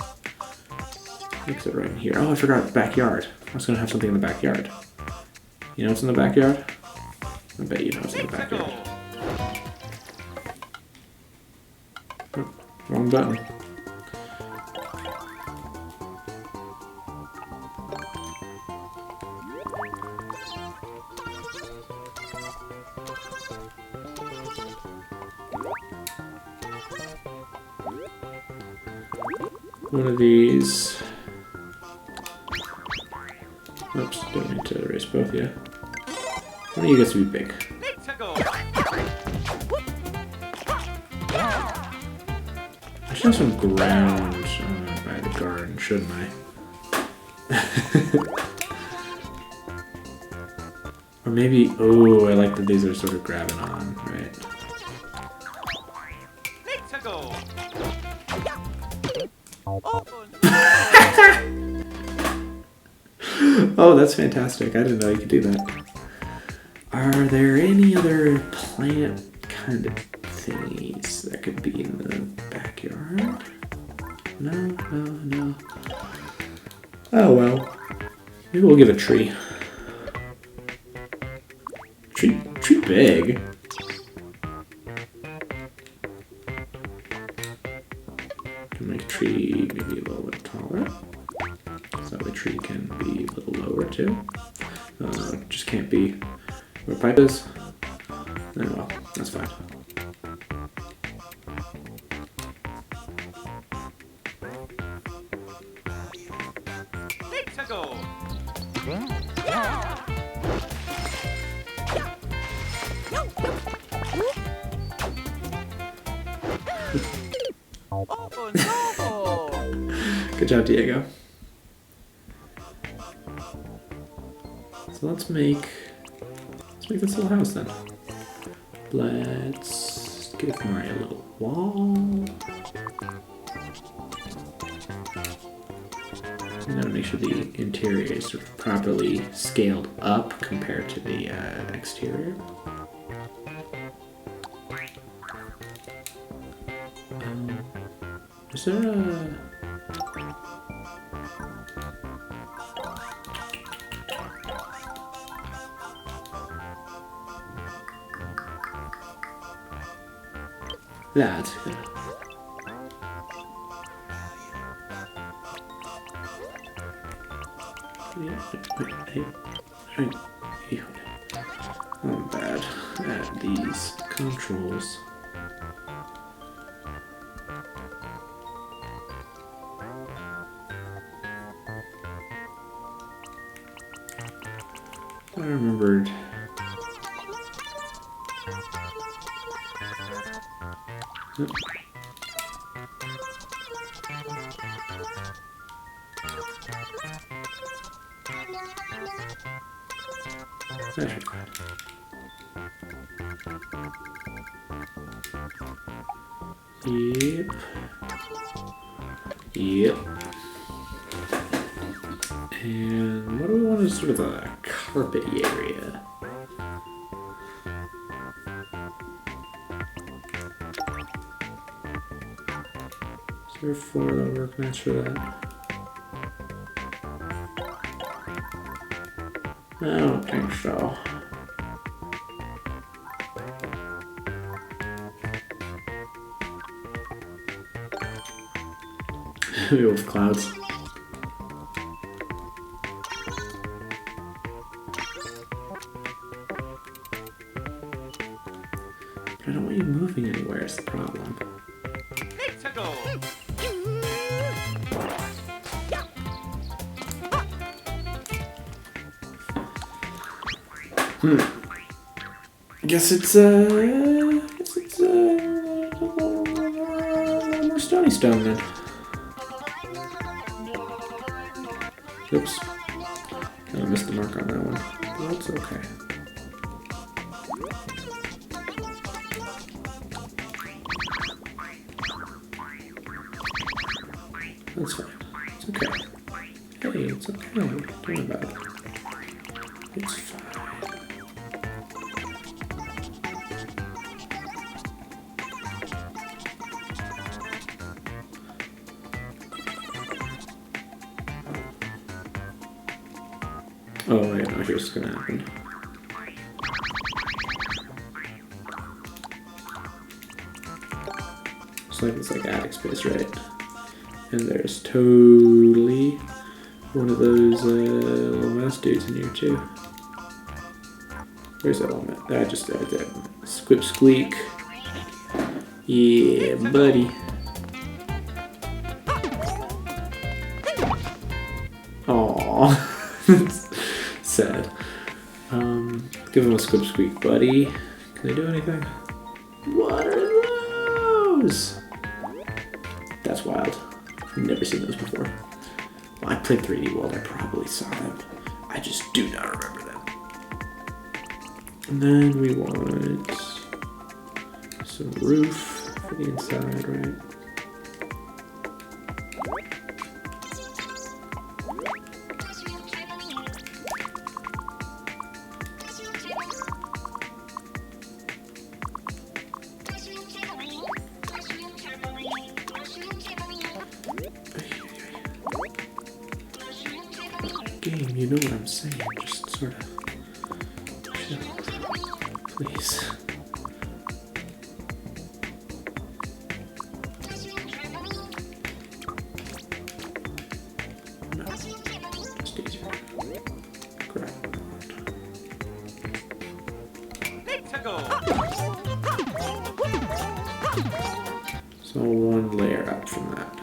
mix it right in here. Oh, I forgot, backyard. I was going to have something in the backyard. You know what's in the backyard? I bet you know what's in the backyard. Oh, wrong button. One of these. Oops, don't need to erase both yet. One of you gets to be big. I should have some ground by the garden, shouldn't I? Or maybe, oh, I like that these are sort of grabbing on, right? Oh, that's fantastic. I didn't know you could do that. Are there any other plant kind of thingies that could be in the backyard? No. Oh well. Maybe we'll give a tree. Tree big. Can make a tree maybe a little bit taller. So the tree can be a little lower too. Just can't be where the pipe is. Oh well, that's fine. Good job, Diego. So let's make this little house then. Let's give Mario a little wall. I'm gonna make sure the interior is sort of properly scaled up compared to the exterior. Is there a... That's good. I'm bad at these controls. I remembered. Nope. There. Yep. And what do we want as sort of a carpety area? Is there a floor that'll work nice for that? I don't think so. Maybe with clouds. But I don't want you moving anywhere is the problem. I guess it's a little more stony stone then. Oops. I missed the mark on that one. But that's okay. That's fine. It's okay. Hey, it's okay. Don't worry about it. It's fine. Oh, yeah, no, here's what's gonna happen. It's like attic space, right? And there's totally one of those little mouse dudes in here too. Where's that one at? I just did that. Squip squeak. Yeah, buddy. Aww. Sad. Give him a squip squeak, buddy. Can I do anything? What are those? That's wild. I've never seen those before. Well, I played 3D World. I probably saw them. I just do not remember them. And then we want some roof for the inside, right? Game, you know what I'm saying, just sort of chill, please. No, just easier. Crap. So one layer up from that.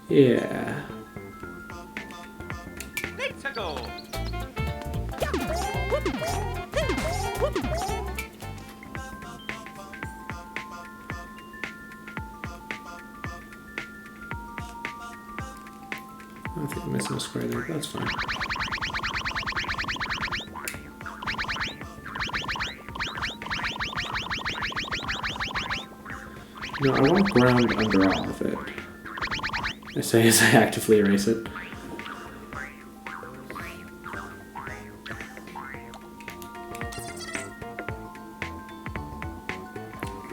Yeah. I think I'm missing a square there, but that's fine. No, I want ground under all of it. I say as I actively erase it.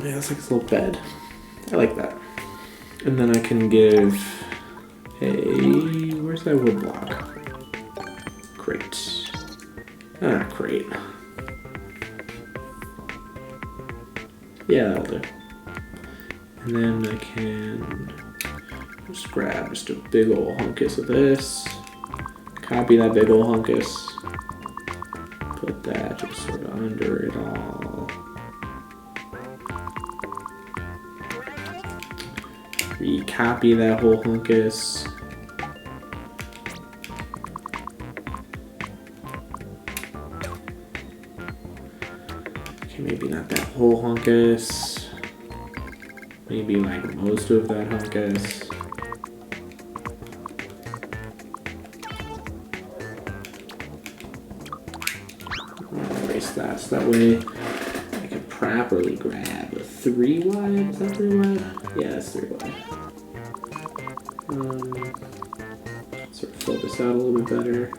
Yeah, it's like a little bed. I like that. And then I can give a... Where's that wood block? Crate. Ah, crate. Yeah, that'll do. And then I can just grab just a big ol' hunkus of this. Copy that big ol' hunkus. Put that just sort of under it all. Recopy that whole hunkus. Okay, maybe not that whole hunkus. Maybe like most of that hunkus. Erase that so that way I can properly grab a 3 wide. Is that 3 wide? Yeah, that's 3 wide. Sort of fill this out a little bit better.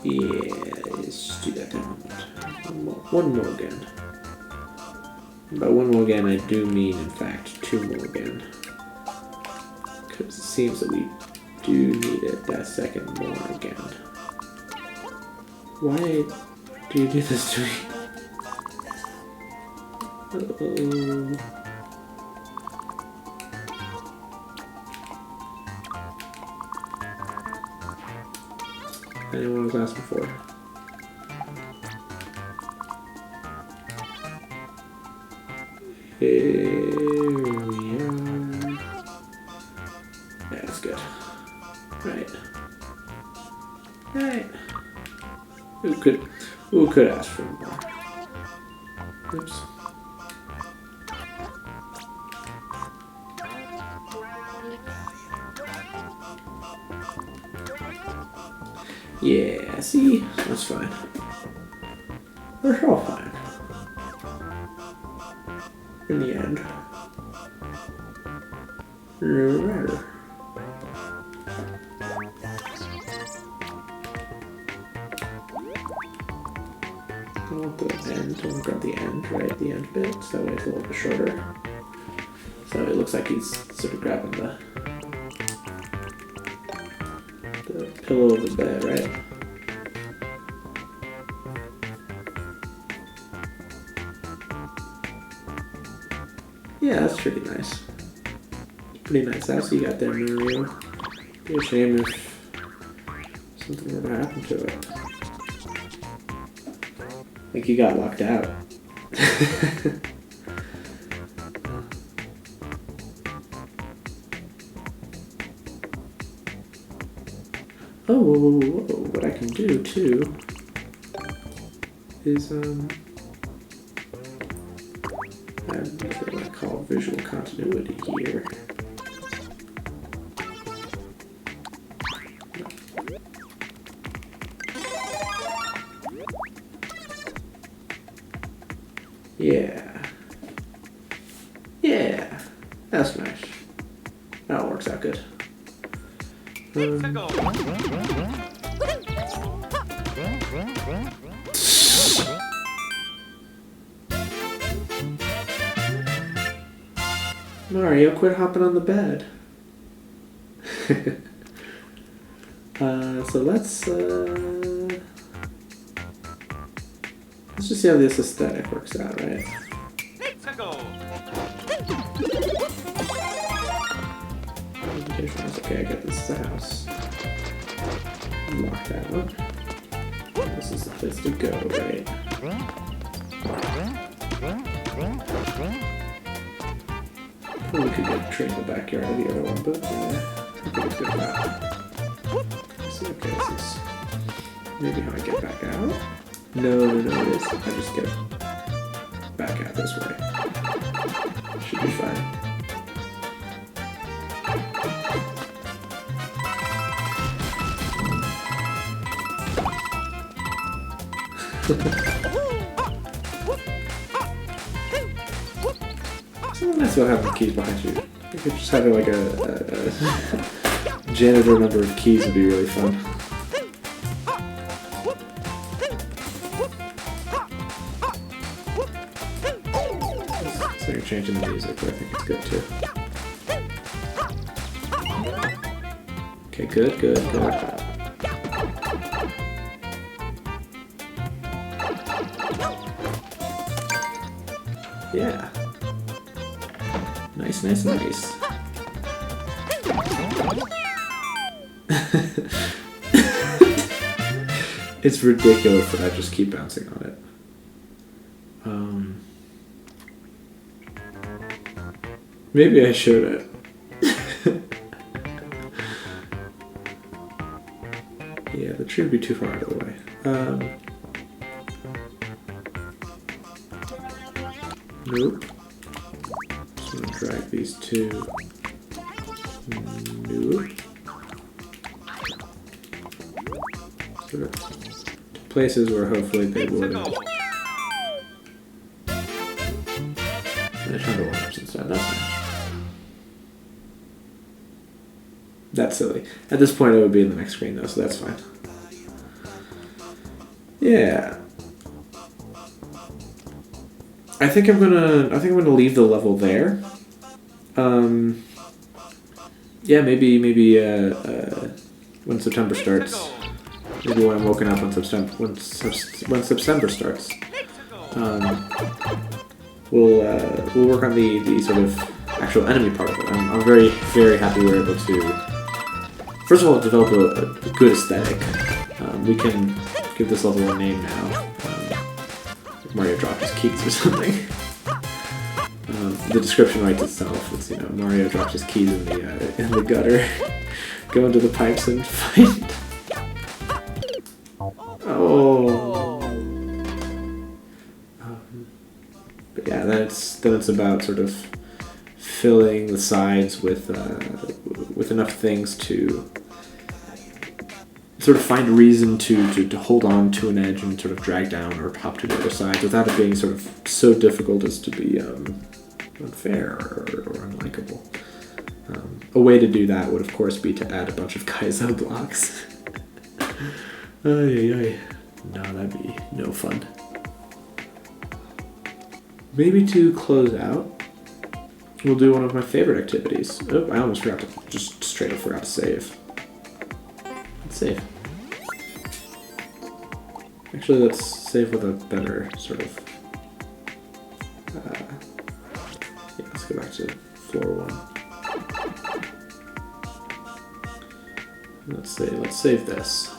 Yeah, let's do that down. One more again. By one more again, I do mean, in fact, 2 more again. Because it seems that we do need it that second more again. Why do you do this to me? Uh-oh. Anyone was asking for? Here we are. Yeah, that's good. Right. Right. Who could ask for more? Oops. Yeah, see? That's fine. We're all fine. In the end. Right. I want the end. I want to grab the end, right? The end bit. So that way it's a little bit shorter. So it looks like he's sort of grabbing the pillow of the bed, right? Yeah, that's pretty nice. Pretty nice house you got there, Mario. Be a shame if something were to happen to it. Like you got locked out. Oh, what I can do too is add what I call visual continuity here. Yeah, that's nice. That all works out good. Mario, quit hopping on the bed. So let's just see how this aesthetic works out, right? Okay, I get this is the house. Lock that up. This is the place to go, right? Probably could get a train in the backyard of the other one, but yeah, I think it's good for that. See, okay, this is maybe how I get back out. No, it is. I just get back out this way. Should be fine. Something nice about having keys behind you. I think just having like a janitor number of keys would be really fun. So you're changing the music, but I think it's good too. Okay, good. Yeah. Nice. It's ridiculous that I just keep bouncing on it. Maybe I shouldn't. Yeah, the tree would be too far out of the way. Nope. Just gonna drag these two. Nope. Sort of places where hopefully they wouldn't. I turned the one-ups instead. That's nice. That's silly. At this point, it would be in the next screen though, so that's fine. Yeah. I think I'm gonna leave the level there. Yeah, maybe when September starts. Maybe when I'm woken up when September starts. We'll work on the sort of actual enemy part of it. I'm very, very happy we're able to, first of all, develop a good aesthetic. We can give this level a name now. Mario dropped his keys or something. The description writes itself. It's, you know, Mario dropped his keys in the gutter, go into the pipes and fight. Oh. But yeah, then it's about sort of filling the sides with enough things to sort of find reason to hold on to an edge and sort of drag down or hop to the other side without it being sort of so difficult as to be unfair or unlikable. A way to do that would of course be to add a bunch of Kaizo blocks. No, that'd be no fun. Maybe to close out, we'll do one of my favorite activities. Oh, I almost forgot to, just straight up forgot to save. Let's save. Actually, let's save with a better sort of, yeah, let's go back to floor 1. Let's save this.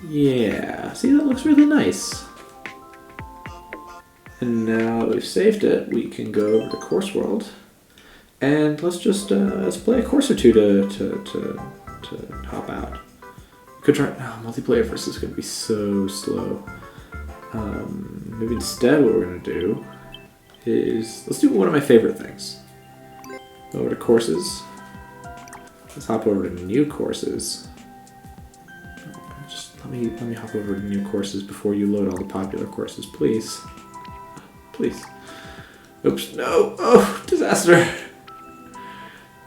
Yeah, see, that looks really nice. And now that we've saved it, we can go over to Course World. And let's just let's play a course or two to hop out. Could try. Oh, multiplayer versus is going to be so slow. Maybe instead, what we're going to do is let's do one of my favorite things. Go over to courses. Let's hop over to new courses. Just let me hop over to new courses before you load all the popular courses, please. Please. Oops! No! Oh, disaster!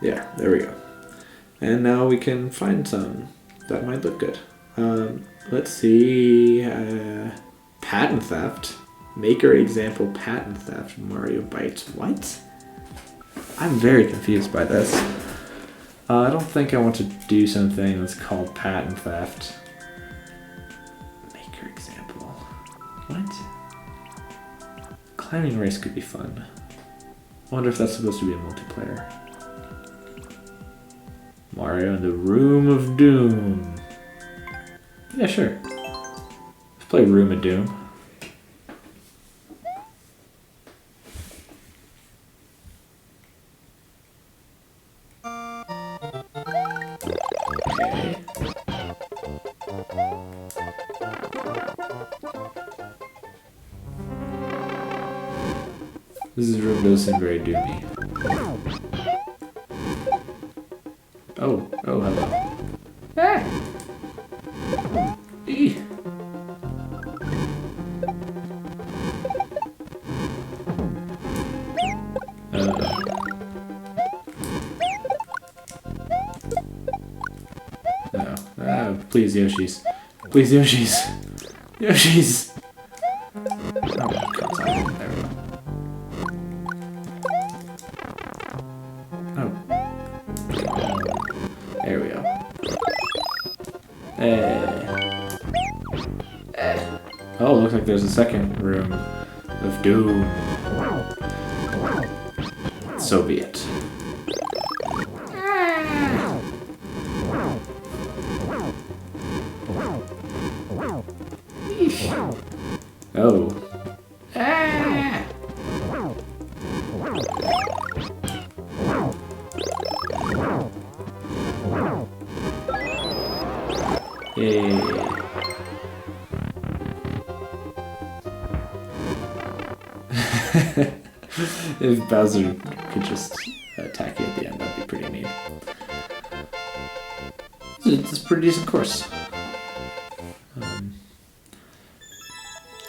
Yeah, there we go. And now we can find some that might look good. Let's see. Patent theft. Maker example patent theft. Mario Bites. What? I'm very confused by this. I don't think I want to do something that's called patent theft. Maker example. What? Climbing race could be fun. I wonder if that's supposed to be a multiplayer. Mario in the Room of Doom. Yeah, sure. Let's play Room of Doom. Okay. This room does seem very doomy. Oh, hello. Ah! Eee. No. Ah, please, Yoshis. Please, Yoshis. Yoshis! Oh, God, there we go. There we go. Oh, looks like there's a second room of doom. So be it. Oh. Yay. If Bowser could just attack you at the end, that'd be pretty neat. It's a pretty decent course.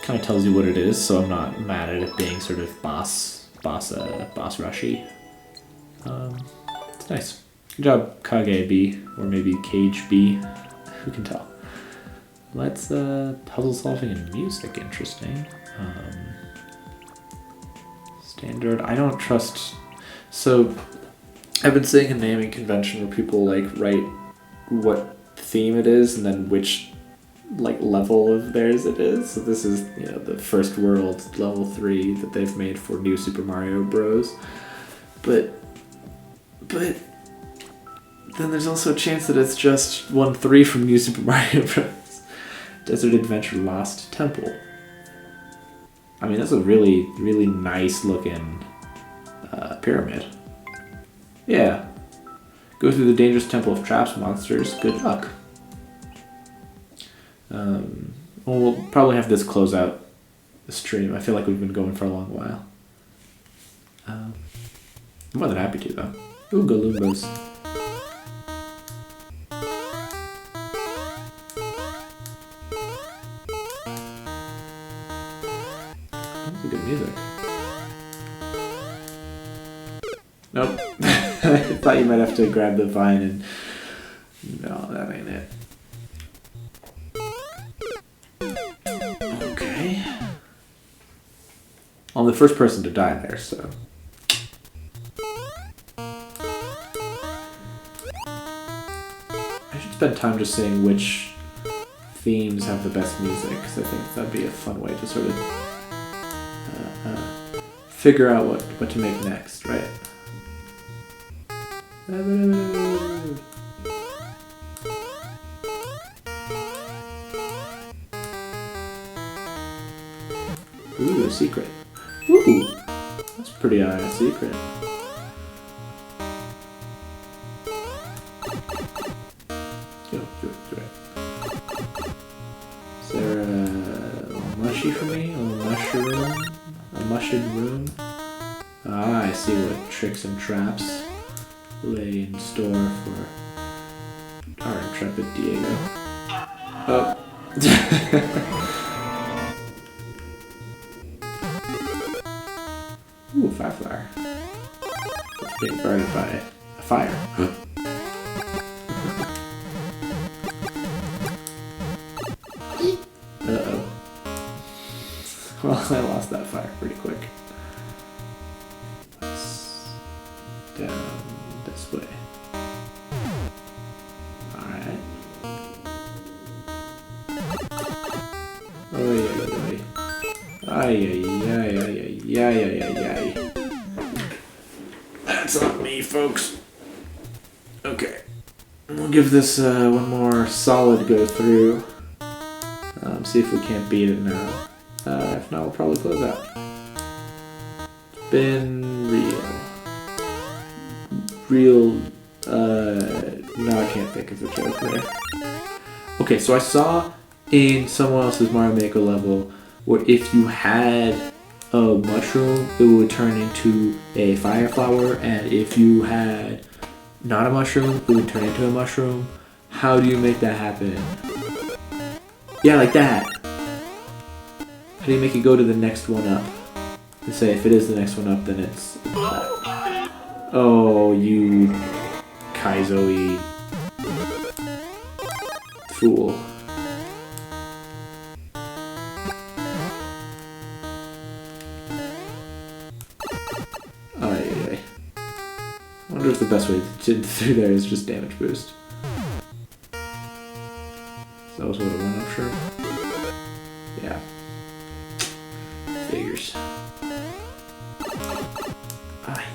Kind of tells you what it is, so I'm not mad at it being sort of boss rushy. It's nice. Good job, Kage B, or maybe Cage B. Who can tell? Let's puzzle solving and music. Interesting. Standard. I don't trust. So I've been seeing a naming convention where people like write what theme it is and then which like level of theirs it is. So this is, you know, the first world level 3 that they've made for New Super Mario Bros. But then there's also a chance that it's just 1-3 from New Super Mario Bros. Desert Adventure Lost Temple. I mean, that's a really, really nice looking pyramid. Yeah. Go through the dangerous temple of traps monsters. Good luck. We'll probably have this close out the stream. I feel like we've been going for a long while. I'm more than happy to, though. Ooh, Galoombas. That's good music. Nope. I thought you might have to grab the vine and... No, that ain't it. Okay. I'm the first person to die there, so... I should spend time just saying which themes have the best music, because I think that'd be a fun way to sort of figure out what to make next, right? Ooh, a secret. Ooh, that's a pretty secret. Is there a mushy for me? A mushroom? A mushroom room? Ah, I see what tricks and traps lay in store for our intrepid Diego. Oh. Ooh, fireflower. It's being burned by a fire. Uh-oh. Well, I lost that fire pretty quick. Let's down this way. Alright. Oh, yeah. Ay. That's not me, folks. Okay. We'll give this one more solid go through. See if we can't beat it now. If not, we'll probably close out. It's been real. No, I can't think of a joke there. Okay, so I saw in someone else's Mario Maker level where if you had a mushroom, it would turn into a fire flower, and if you had not a mushroom, it would turn into a mushroom. How do you make that happen? Yeah, like that. How do you make it go to the next one up? And say if it is the next one up, then it's... Oh, you Kaizo-y fool. I wonder if the best way to get through there is just damage boost. So that was what a one-up shirt? Yeah. Figures. Aye.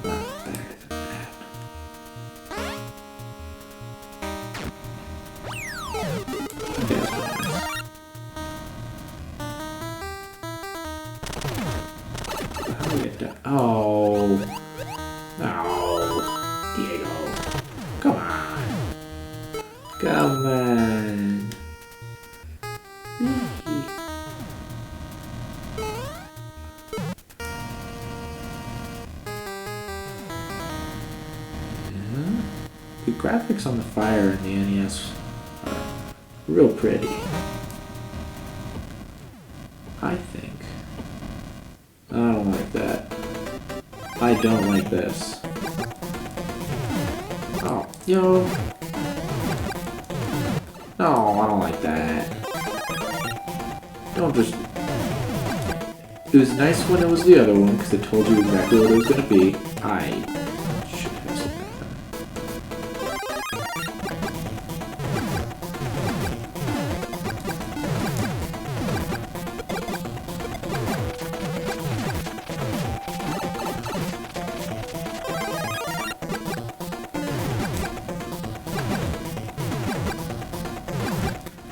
Not better than that. Okay, that's pretty nice. How do we get down? Oh. No. Diego. Come on. Come on. The graphics on the fire in the NES are real pretty. I think. I don't like that. I don't like this. Oh, yo. No, I don't like that. Don't just... It was nice when it was the other one, because it told you exactly what it was going to be. I should have said that.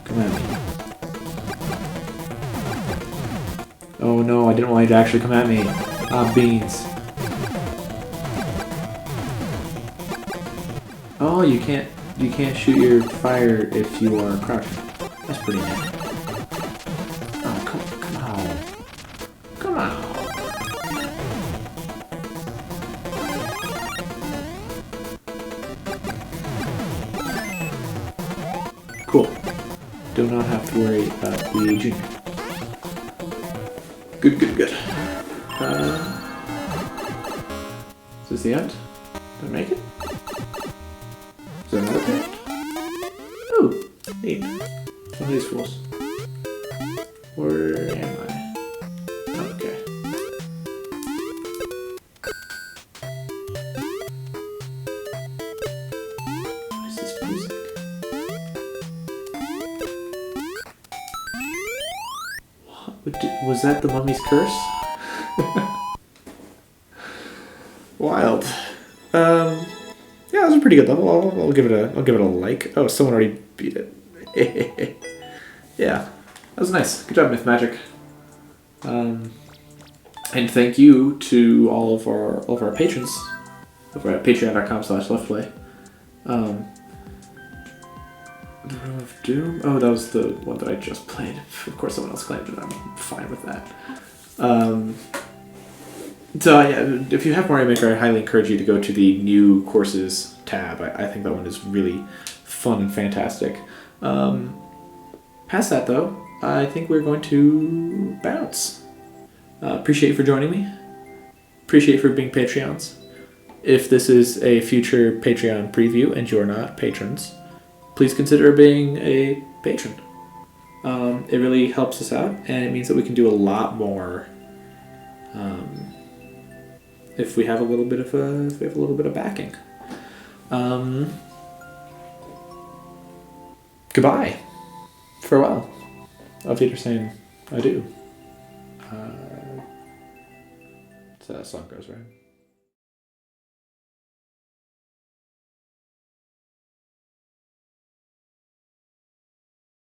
Come at me. Oh no, I didn't want you to actually come at me. Ah, beans. Oh, you can't shoot your fire if you are crouching. That's pretty neat. Oh, come on. Come on. Cool. Do not have to worry about the junior. Good. Is this the end? Did I make it? Is there another parent? Oh, neat. One of these fools. Where am I? Okay. What is this music? Was that the mummy's curse? Wild. Yeah, it was a pretty good level. I'll give it a like. Oh, someone already beat it. Yeah. That was nice. Good job, Myth Magic. And thank you to all of our patrons over at patreon.com/leftplay. The Room of Doom. Oh, that was the one that I just played. Of course, someone else claimed it. I'm fine with that. So yeah, if you have Mario Maker, I highly encourage you to go to the new courses tab. I think that one is really fun and fantastic. Past that though, I think we're going to bounce. Appreciate you for joining me. Appreciate you for being Patreons. If this is a future Patreon preview and you're not patrons, please consider being a patron. It really helps us out, and it means that we can do a lot more if we have a little bit of backing. Goodbye. Farewell. Auf Wiedersehen. Adieu. So that song goes, right?